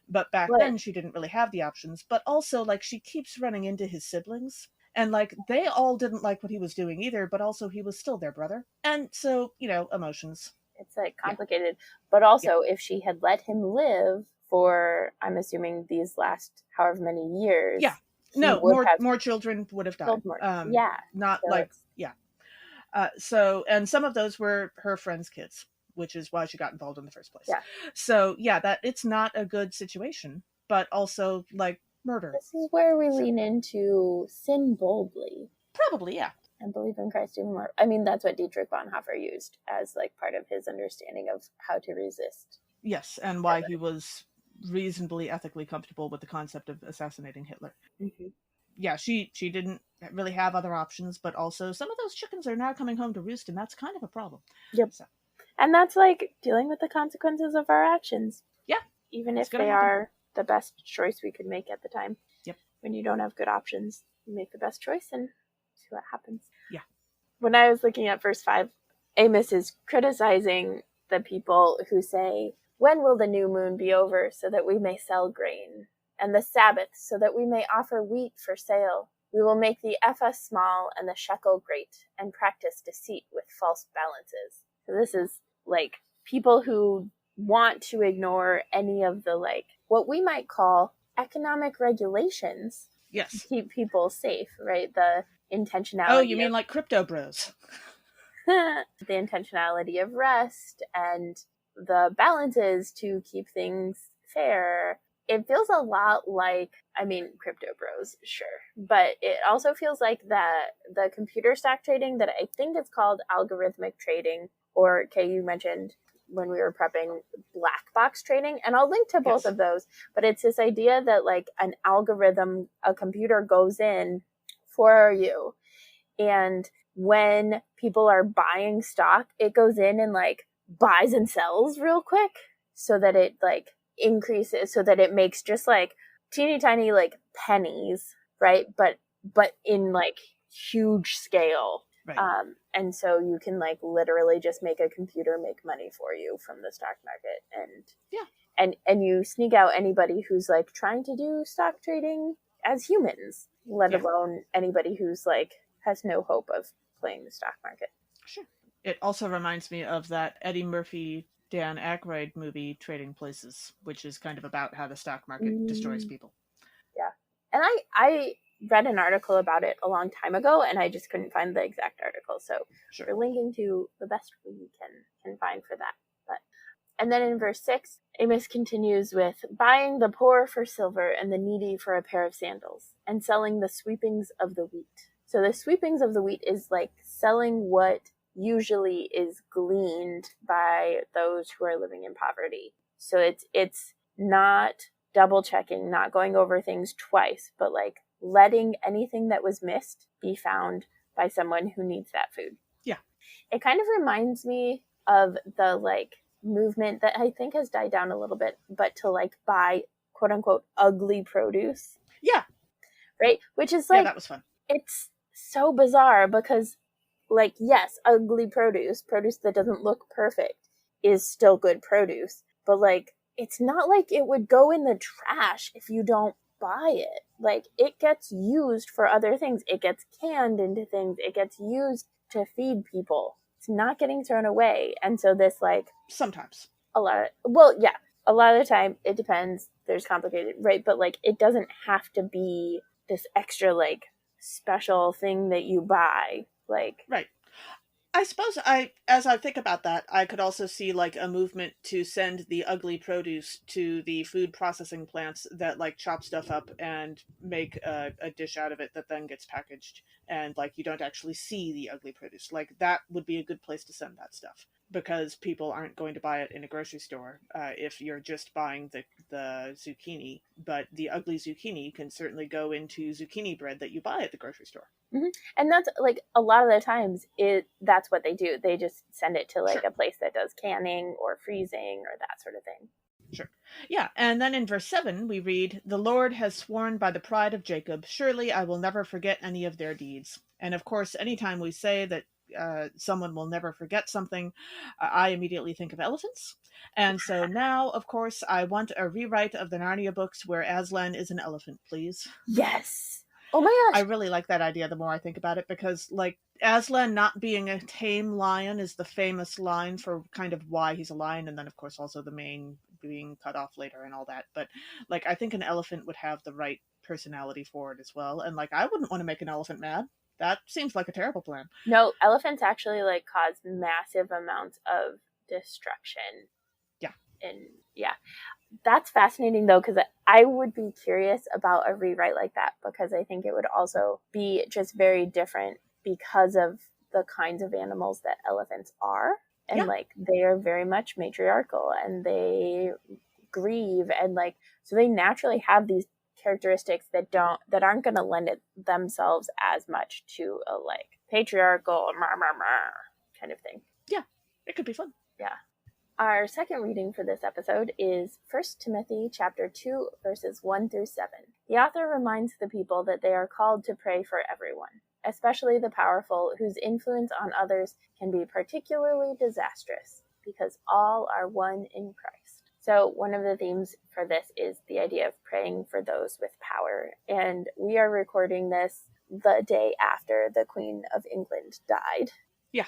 But back then, she didn't really have the options. But also, like, she keeps running into his siblings, And like they all didn't like what he was doing either, but also he was still their brother. And so, emotions. It's like Yeah. complicated. But also, if she had let him live for, I'm assuming, these last however many years, Yeah. he No, would have more children would have died. killed more. Yeah. Not So like it's- so, and some of those were her friends' kids, which is why she got involved in the first place. Yeah. So yeah, that it's not a good situation, but also like murder. This is where we lean into sin boldly. Probably, yeah. And believe in Christ even more. I mean, that's what Dietrich Bonhoeffer used as like part of his understanding of how to resist. Yes, and why he was reasonably ethically comfortable with the concept of assassinating Hitler. Mm-hmm. Yeah, she didn't really have other options, but also some of those chickens are now coming home to roost, and that's kind of a problem. Yep. So. And that's like dealing with the consequences of our actions. Yeah. Even if they are the best choice we could make at the time. Yep. When you don't have good options, you make the best choice and see what happens. Yeah. When I was looking at verse 5, Amos is criticizing the people who say, "When will the new moon be over so that we may sell grain? And the Sabbath so that we may offer wheat for sale? We will make the ephah small and the shekel great and practice deceit with false balances." So this is like people who want to ignore any of the like what we might call economic regulations. Yes. To keep people safe, right? The intentionality. Oh, you mean like crypto bros? The intentionality of rest and the balances to keep things fair. It feels a lot like, I mean, crypto bros, sure, but it also feels like the computer stock trading that I think it's called algorithmic trading, or Kay, you mentioned when we were prepping black box trading, and I'll link to both of those, but it's this idea that like an algorithm, a computer goes in for you, and when people are buying stock, it goes in and like buys and sells real quick so that it like increases, so that it makes just like teeny tiny like pennies, right? But in like huge scale. Right. And so you can like literally just make a computer make money for you from the stock market. And yeah. And you sneak out anybody who's like trying to do stock trading as humans, let alone anybody who's like has no hope of playing the stock market. Sure. It also reminds me of that Eddie Murphy, Dan Aykroyd movie, Trading Places, which is kind of about how the stock market destroys people. Yeah. And I read an article about it a long time ago, and I just couldn't find the exact article. So we're linking to the best we can find for that. And then in verse 6, Amos continues with buying the poor for silver and the needy for a pair of sandals, and selling the sweepings of the wheat. So the sweepings of the wheat is like selling what usually is gleaned by those who are living in poverty. So it's not double checking, not going over things twice, but like letting anything that was missed be found by someone who needs that food. Yeah. It kind of reminds me of the like movement that I think has died down a little bit, but to like buy quote unquote ugly produce. Yeah. Right? Which is like, that was fun. It's so bizarre because like, yes, ugly produce that doesn't look perfect is still good produce, but like, it's not like it would go in the trash if you don't buy it. Like, it gets used for other things. It gets canned into things. It gets used to feed people. It's not getting thrown away. And so this like sometimes a lot of the time it depends. There's complicated, right? But like it doesn't have to be this extra like special thing that you buy. Like right. I suppose as I think about that, I could also see like a movement to send the ugly produce to the food processing plants that like chop stuff up and make a dish out of it that then gets packaged, and like you don't actually see the ugly produce. Like that would be a good place to send that stuff, because people aren't going to buy it in a grocery store if you're just buying the zucchini. But the ugly zucchini can certainly go into zucchini bread that you buy at the grocery store. Mm-hmm. And that's like a lot of the times that's what they do. They just send it to like a place that does canning or freezing or that sort of thing. Sure. Yeah. And then in verse 7, we read, "The Lord has sworn by the pride of Jacob, surely I will never forget any of their deeds." And of course, anytime we say that someone will never forget something, I immediately think of elephants. And so now, of course, I want a rewrite of the Narnia books where Aslan is an elephant, please. Yes. Oh my I gosh. really like that idea the more I think about it, because, like, Aslan not being a tame lion is the famous line for kind of why he's a lion, and then, of course, also the mane being cut off later and all that. But, like, I think an elephant would have the right personality for it as well. And, like, I wouldn't want to make an elephant mad. That seems like a terrible plan. No, elephants actually like cause massive amounts of destruction. Yeah. And yeah, that's fascinating though, because I would be curious about a rewrite like that, because I think it would also be just very different because of the kinds of animals that elephants are. And Yeah. like they are very much matriarchal and they grieve, and like so they naturally have these characteristics that aren't going to lend it themselves as much to a like patriarchal kind of thing. Yeah, it could be fun. Yeah. Our second reading for this episode is 1 Timothy chapter 2, verses 1 through 7. The author reminds the people that they are called to pray for everyone, especially the powerful, whose influence on others can be particularly disastrous, because all are one in Christ. So one of the themes for this is the idea of praying for those with power. And we are recording this the day after the Queen of England died. Yeah.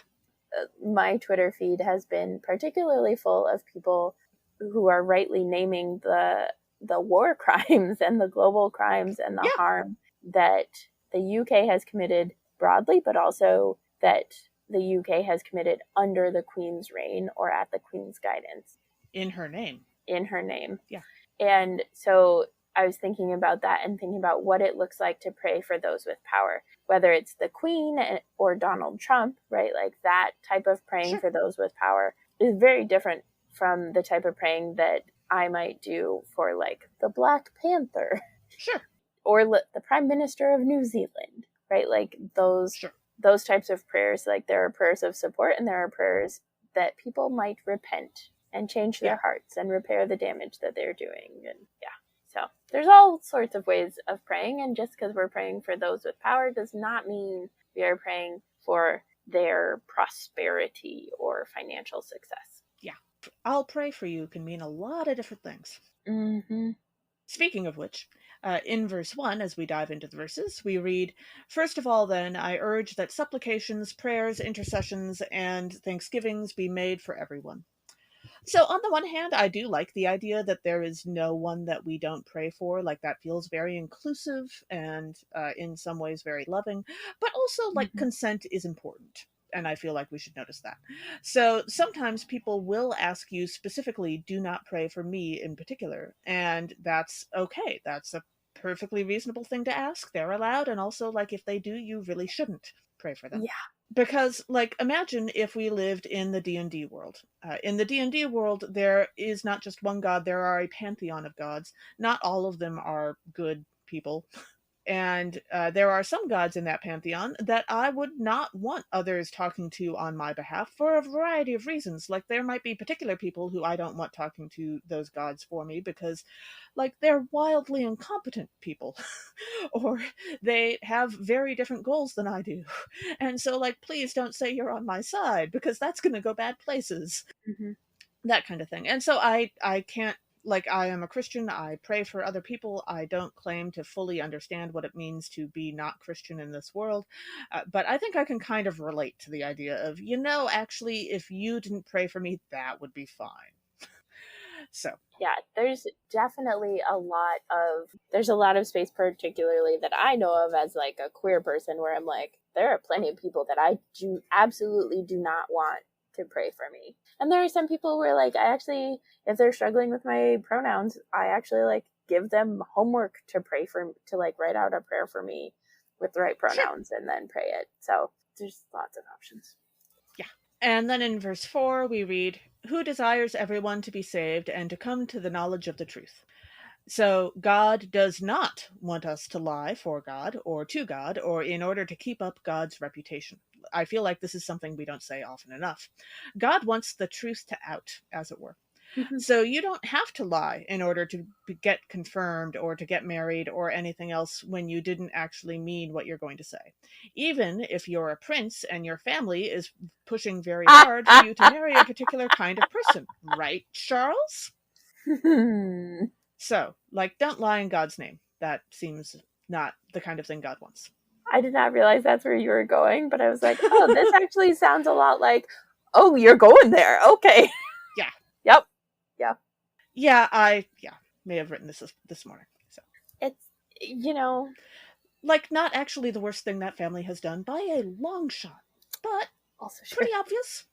My Twitter feed has been particularly full of people who are rightly naming the war crimes and the global crimes and the harm that the UK has committed broadly, but also that the UK has committed under the Queen's reign or at the Queen's guidance. In her name. In her name. Yeah. And so I was thinking about that and thinking about what it looks like to pray for those with power, whether it's the Queen or Donald Trump, right? Like that type of praying for those with power is very different from the type of praying that I might do for like the Black Panther. Sure. Or the Prime Minister of New Zealand, right? Like those types of prayers, like there are prayers of support and there are prayers that people might repent and change their hearts and repair the damage that they're doing. And so there's all sorts of ways of praying, and just because we're praying for those with power does not mean we are praying for their prosperity or financial success. Yeah. I'll pray for you can mean a lot of different things. Mm-hmm. Speaking of which, in verse 1, as we dive into the verses, we read, "First of all, then, I urge that supplications, prayers, intercessions, and thanksgivings be made for everyone." So on the one hand, I do like the idea that there is no one that we don't pray for. Like, that feels very inclusive and in some ways very loving, but also like consent is important. And I feel like we should notice that. So sometimes people will ask you specifically, do not pray for me in particular. And that's okay. That's a perfectly reasonable thing to ask. They're allowed. And also, like, if they do, you really shouldn't pray for them. Yeah. Because, like, imagine if we lived in the D&D world. In the D&D world, there is not just one god, there are a pantheon of gods. Not all of them are good people. And there are some gods in that pantheon that I would not want others talking to on my behalf for a variety of reasons. Like, there might be particular people who I don't want talking to those gods for me because, like, they're wildly incompetent people. Or they have very different goals than I do. And so, like, please don't say you're on my side because that's going to go bad places. Mm-hmm. That kind of thing. And so I can't, like, I am a Christian, I pray for other people, I don't claim to fully understand what it means to be not Christian in this world, but I think I can kind of relate to the idea of, actually, if you didn't pray for me, that would be fine. So. Yeah, there's definitely a lot of space, particularly that I know of as like a queer person, where I'm like, there are plenty of people that I absolutely do not want to pray for me. And there are some people where, like, I actually, if they're struggling with my pronouns, I actually like give them homework to pray for, to like write out a prayer for me with the right pronouns and then pray it. So there's lots of options. Yeah. And then in verse 4, we read, "Who desires everyone to be saved and to come to the knowledge of the truth." So God does not want us to lie for God or to God or in order to keep up God's reputation. I feel like this is something we don't say often enough. God wants the truth to out, as it were. So you don't have to lie in order to get confirmed or to get married or anything else when you didn't actually mean what you're going to say. Even if you're a prince and your family is pushing very hard for you to marry a particular kind of person. Right, Charles? So, like, don't lie in God's name. That seems not the kind of thing God wants. I did not realize that's where you were going, but I was like, oh, this actually sounds a lot like, oh, you're going there. Okay. Yeah. Yep. Yeah. Yeah, I may have written this morning. So It's, you know, like, not actually the worst thing that family has done by a long shot, but also true. pretty obvious.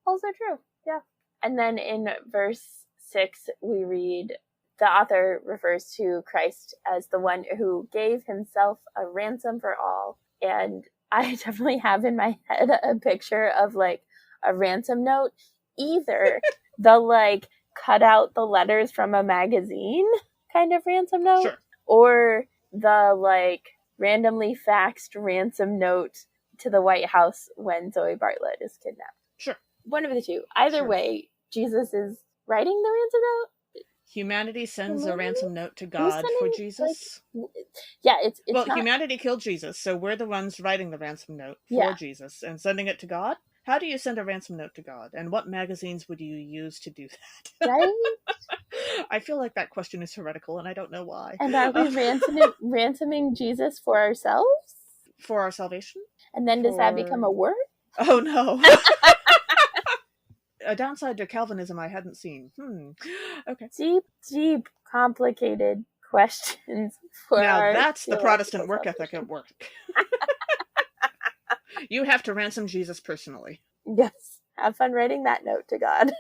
Also true. Yeah. And then in verse 6, we read, the author refers to Christ as the one who gave himself a ransom for all. And I definitely have in my head a picture of like a ransom note, either the like cut out the letters from a magazine kind of ransom note, Sure. or the like randomly faxed ransom note to the White House when Zoe Bartlett is kidnapped. Sure. One of the two. Either Sure. way, Jesus is writing the ransom note. Humanity sends a Humanity? ransom note to God for sending, Jesus. like, yeah, it's well, not... humanity killed Jesus, so we're the ones writing the ransom note for Yeah. Jesus and sending it to God. How do you send a ransom note to God? And what magazines would you use to do that? Right? I feel like that question is heretical, and I don't know why. And are we ransoming Jesus for ourselves? For our salvation? And then does that become a word? Oh, no. A downside to Calvinism I hadn't seen. Okay. Deep, complicated questions for now that's the Protestant work ethic at work. You have to ransom Jesus personally. Yes. Have fun writing that note to God.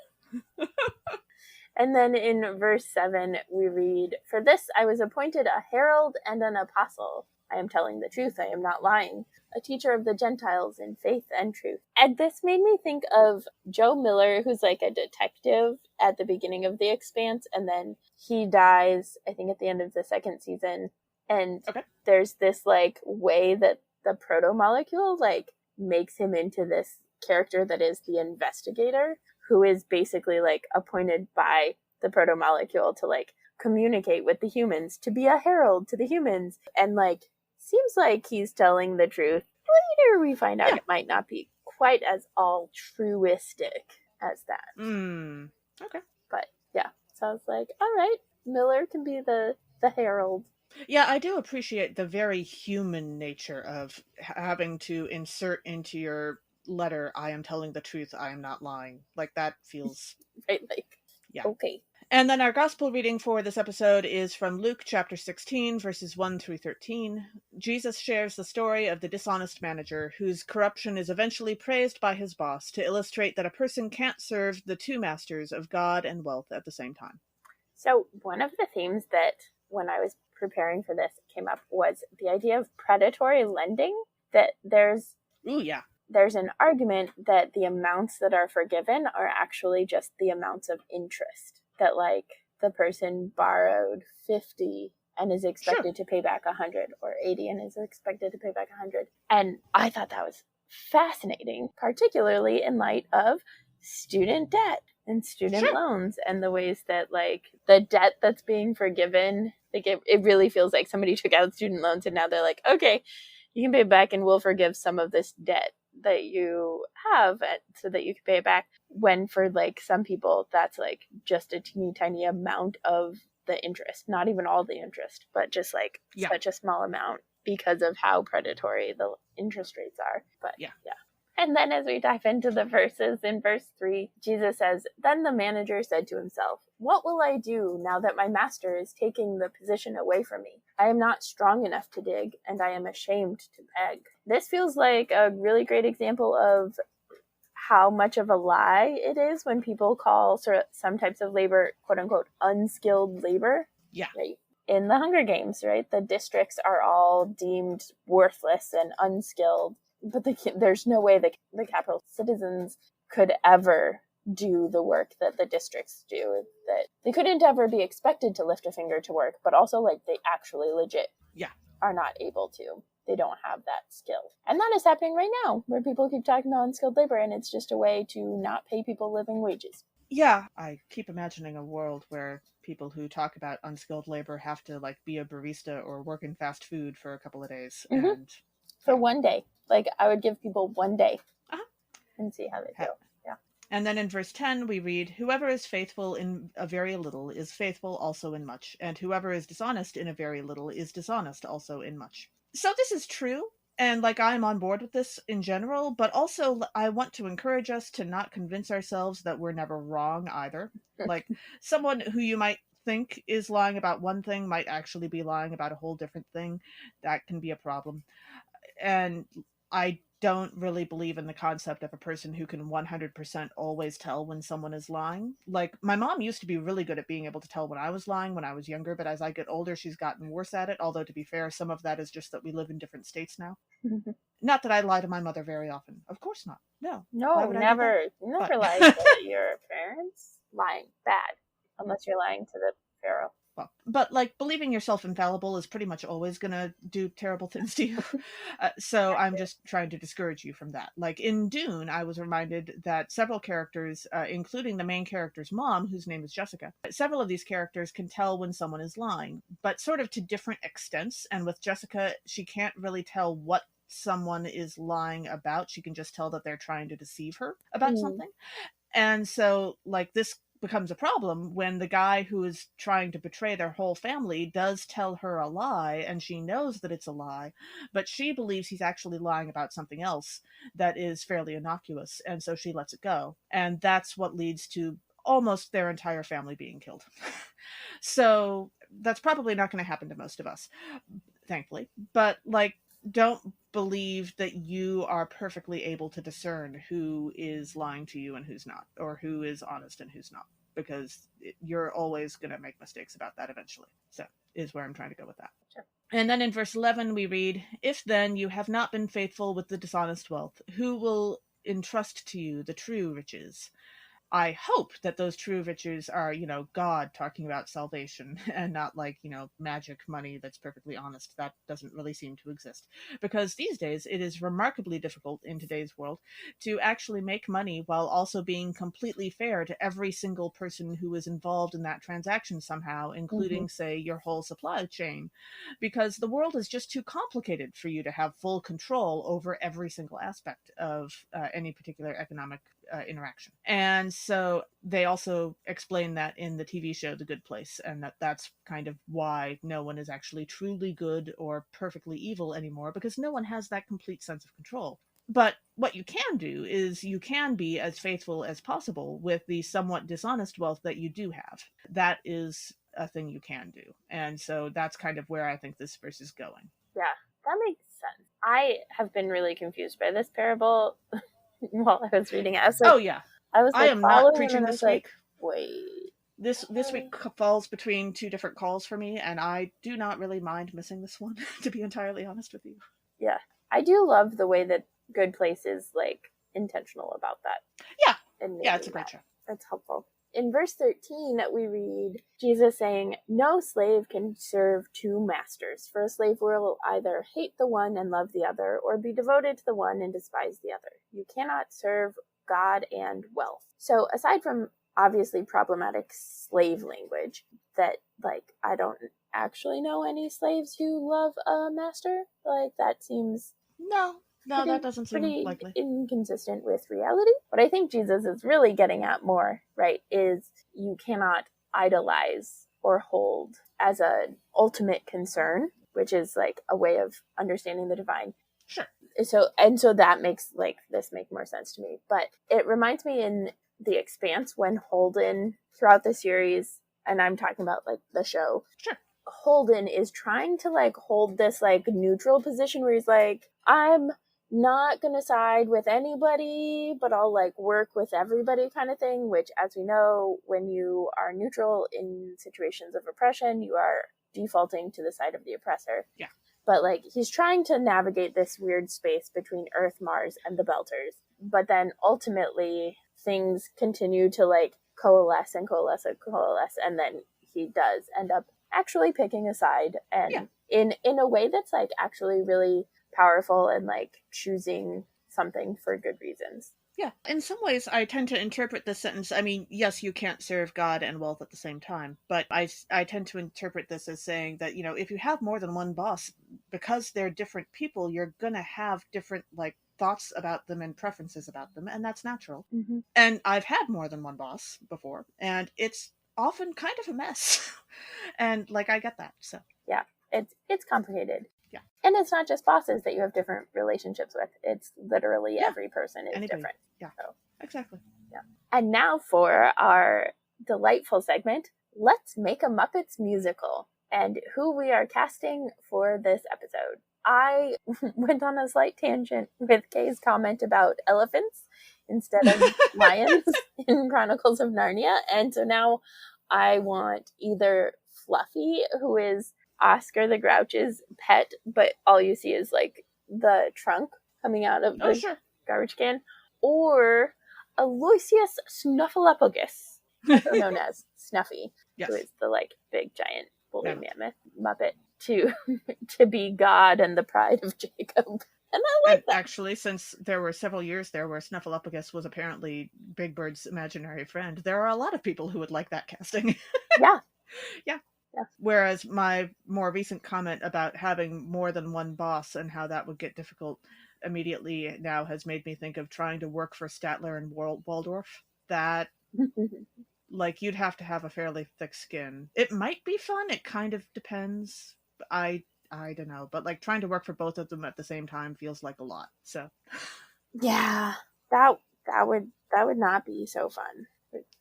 And then in verse 7, we read, for this I was appointed a herald and an apostle. I am telling the truth, I am not lying. A teacher of the Gentiles in faith and truth. And this made me think of Joe Miller, who's like a detective at the beginning of The Expanse, and then he dies, I think, at the end of the second season. And there's this like way that the proto-molecule like makes him into this character that is the investigator, who is basically like appointed by the proto-molecule to like communicate with the humans, to be a herald to the humans. And like, seems like he's telling the truth. Later we find out it might not be quite as altruistic as that. Okay. But yeah, so I was like, all right, Miller can be the herald. Yeah, I do appreciate the very human nature of having to insert into your letter, I am telling the truth, I am not lying. Like, that feels... right, like, yeah. Okay. And then our gospel reading for this episode is from Luke chapter 16, verses 1 through 13. Jesus shares the story of the dishonest manager whose corruption is eventually praised by his boss to illustrate that a person can't serve the two masters of God and wealth at the same time. So one of the themes that when I was preparing for this came up was the idea of predatory lending, that there's an argument that the amounts that are forgiven are actually just the amounts of interest. That like the person borrowed 50 and is expected to pay back 100, or 80 and is expected to pay back 100. And I thought that was fascinating, particularly in light of student debt and student loans and the ways that like the debt that's being forgiven, like it really feels like somebody took out student loans and now they're like, okay, you can pay back and we'll forgive some of this debt that you have so that you can pay it back. When for like some people that's like just a teeny tiny amount of the interest, not even all the interest, but just like such a small amount because of how predatory the interest rates are. But yeah. And then as we dive into the verses, in verse 3, Jesus says, then the manager said to himself, what will I do now that my master is taking the position away from me? I am not strong enough to dig, and I am ashamed to beg. This feels like a really great example of how much of a lie it is when people call some types of labor, quote unquote, unskilled labor. Yeah. Right? In the Hunger Games, right? The districts are all deemed worthless and unskilled. But there's no way the capital citizens could ever do the work that the districts do. That they couldn't ever be expected to lift a finger to work, but also like they actually legit are not able to. They don't have that skill. And that is happening right now, where people keep talking about unskilled labor, and it's just a way to not pay people living wages. Yeah, I keep imagining a world where people who talk about unskilled labor have to like be a barista or work in fast food for a couple of days. And for one day. Like, I would give people 1 day and see how they feel. Yeah. And then in verse 10, we read, whoever is faithful in a very little is faithful also in much, and whoever is dishonest in a very little is dishonest also in much. So this is true. And like I'm on board with this in general, but also I want to encourage us to not convince ourselves that we're never wrong either. Like someone who you might think is lying about one thing might actually be lying about a whole different thing. That can be a problem. And I don't really believe in the concept of a person who can 100% always tell when someone is lying. Like, my mom used to be really good at being able to tell when I was lying when I was younger, but as I get older, she's gotten worse at it. Although, to be fair, some of that is just that we live in different states now. Not that I lie to my mother very often. Of course not. No. Why No, would I do that? never But lie to your parents. Lying bad, unless you're lying to the pharaoh. well, but like believing yourself infallible is pretty much always going to do terrible things to you. So I'm just trying to discourage you from that. Like in Dune, I was reminded that several characters, including the main character's mom, whose name is Jessica, several of these characters can tell when someone is lying, but sort of to different extents. And with Jessica, she can't really tell what someone is lying about. She can just tell that they're trying to deceive her about something. And so, like, this becomes a problem when the guy who is trying to betray their whole family does tell her a lie, and she knows that it's a lie, but she believes he's actually lying about something else that is fairly innocuous, and so she lets it go. And that's what leads to almost their entire family being killed. So that's probably not going to happen to most of us, thankfully. But, like, don't believe that you are perfectly able to discern who is lying to you and who's not, or who is honest and who's not, because you're always going to make mistakes about that eventually. So is where I'm trying to go with that. Sure. And then in verse 11 we read, "If then you have not been faithful with the dishonest wealth, who will entrust to you the true riches?" I hope that those true riches are, God talking about salvation and not like, magic money that's perfectly honest. That doesn't really seem to exist. Because these days, it is remarkably difficult in today's world to actually make money while also being completely fair to every single person who is involved in that transaction somehow, including, say, your whole supply chain. Because the world is just too complicated for you to have full control over every single aspect of any particular economic interaction. And so they also explain that in the TV show The Good Place, and that's kind of why no one is actually truly good or perfectly evil anymore, because no one has that complete sense of control. But what you can do is you can be as faithful as possible with the somewhat dishonest wealth that you do have. That is a thing you can do. And so that's kind of where I think this verse is going. Yeah, that makes sense. I have been really confused by this parable while I was reading it. I was like, oh yeah, I was like, I am not preaching preaching this week. Wait. This week falls between two different calls for me, and I do not really mind missing this one, to be entirely honest with you. Yeah, I do love the way that Good Place is like intentional about that. Yeah, it's a great show. That's helpful. In verse 13, we read Jesus saying, "No slave can serve two masters, for a slave will either hate the one and love the other, or be devoted to the one and despise the other. You cannot serve God and wealth." So aside from obviously problematic slave language that, like, I don't actually know any slaves who love a master. Like, that seems... No, that doesn't seem likely. Inconsistent with reality. What I think Jesus is really getting at more, right, is you cannot idolize or hold as an ultimate concern, which is like a way of understanding the divine. Sure. So that makes like this make more sense to me. But it reminds me in The Expanse when Holden, throughout the series, and I'm talking about like the show, sure, Holden is trying to like hold this like neutral position where he's like, I'm not gonna side with anybody, but I'll like work with everybody kind of thing, which, as we know, when you are neutral in situations of oppression, you are defaulting to the side of the oppressor. Yeah. But like he's trying to navigate this weird space between Earth, Mars, and the Belters. But then ultimately things continue to like coalesce, and then he does end up actually picking a side, and in a way that's like actually really powerful, and like choosing something for good reasons. Yeah, in some ways I tend to interpret this sentence, I mean, yes, you can't serve God and wealth at the same time, but I tend to interpret this as saying that, if you have more than one boss, because they're different people, you're gonna have different like thoughts about them and preferences about them, and that's natural. Mm-hmm. And I've had more than one boss before, and it's often kind of a mess. And like I get that. So yeah, it's complicated. Yeah. And it's not just bosses that you have different relationships with. It's literally every person is Anybody. different. Yeah, so. Exactly. Yeah. And now for our delightful segment, let's make a Muppets musical, and who we are casting for this episode. I went on a slight tangent with Kay's comment about elephants instead of lions in Chronicles of Narnia, and so now I want either Fluffy, who is Oscar the Grouch's pet, but all you see is like the trunk coming out of the garbage can, or Aloysius Snuffleupagus, also known as Snuffy, who is the like big giant woolly mammoth Muppet, to be God and the pride of Jacob. And I like that. Actually, since there were several years there where Snuffleupagus was apparently Big Bird's imaginary friend, there are a lot of people who would like that casting. Yeah. Yeah. Whereas my more recent comment about having more than one boss and how that would get difficult immediately now has made me think of trying to work for Statler and Waldorf. That, like, you'd have to have a fairly thick skin. It might be fun. It kind of depends. I don't know. But, like, trying to work for both of them at the same time feels like a lot. So. Yeah. That would not be so fun.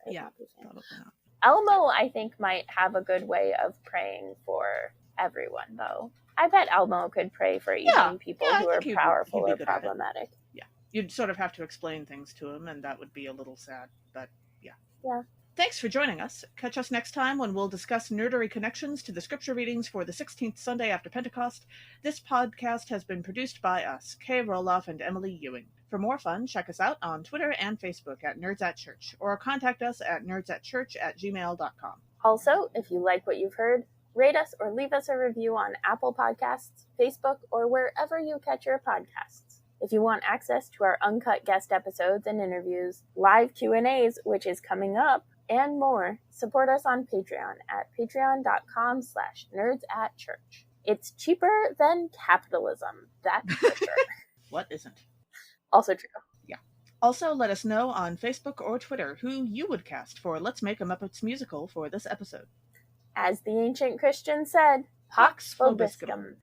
Yeah, probably not. Elmo, I think, might have a good way of praying for everyone, though. I bet Elmo could pray for even people who are powerful or problematic. Yeah. You'd sort of have to explain things to him, and that would be a little sad, but yeah. Yeah. Thanks for joining us. Catch us next time when we'll discuss nerdery connections to the scripture readings for the 16th Sunday after Pentecost. This podcast has been produced by us, Kay Roloff and Emily Ewing. For more fun, check us out on Twitter and Facebook at Nerds at Church, or contact us at nerdsatchurch@gmail.com. Also, if you like what you've heard, rate us or leave us a review on Apple Podcasts, Facebook, or wherever you catch your podcasts. If you want access to our uncut guest episodes and interviews, live Q&As, which is coming up, and more, support us on Patreon at patreon.com/nerdsatchurch. It's cheaper than capitalism, that's for sure. What isn't? Also true. Yeah. Also, let us know on Facebook or Twitter who you would cast for Let's Make a Muppets musical for this episode. As the ancient Christians said, Pax Vobiscum.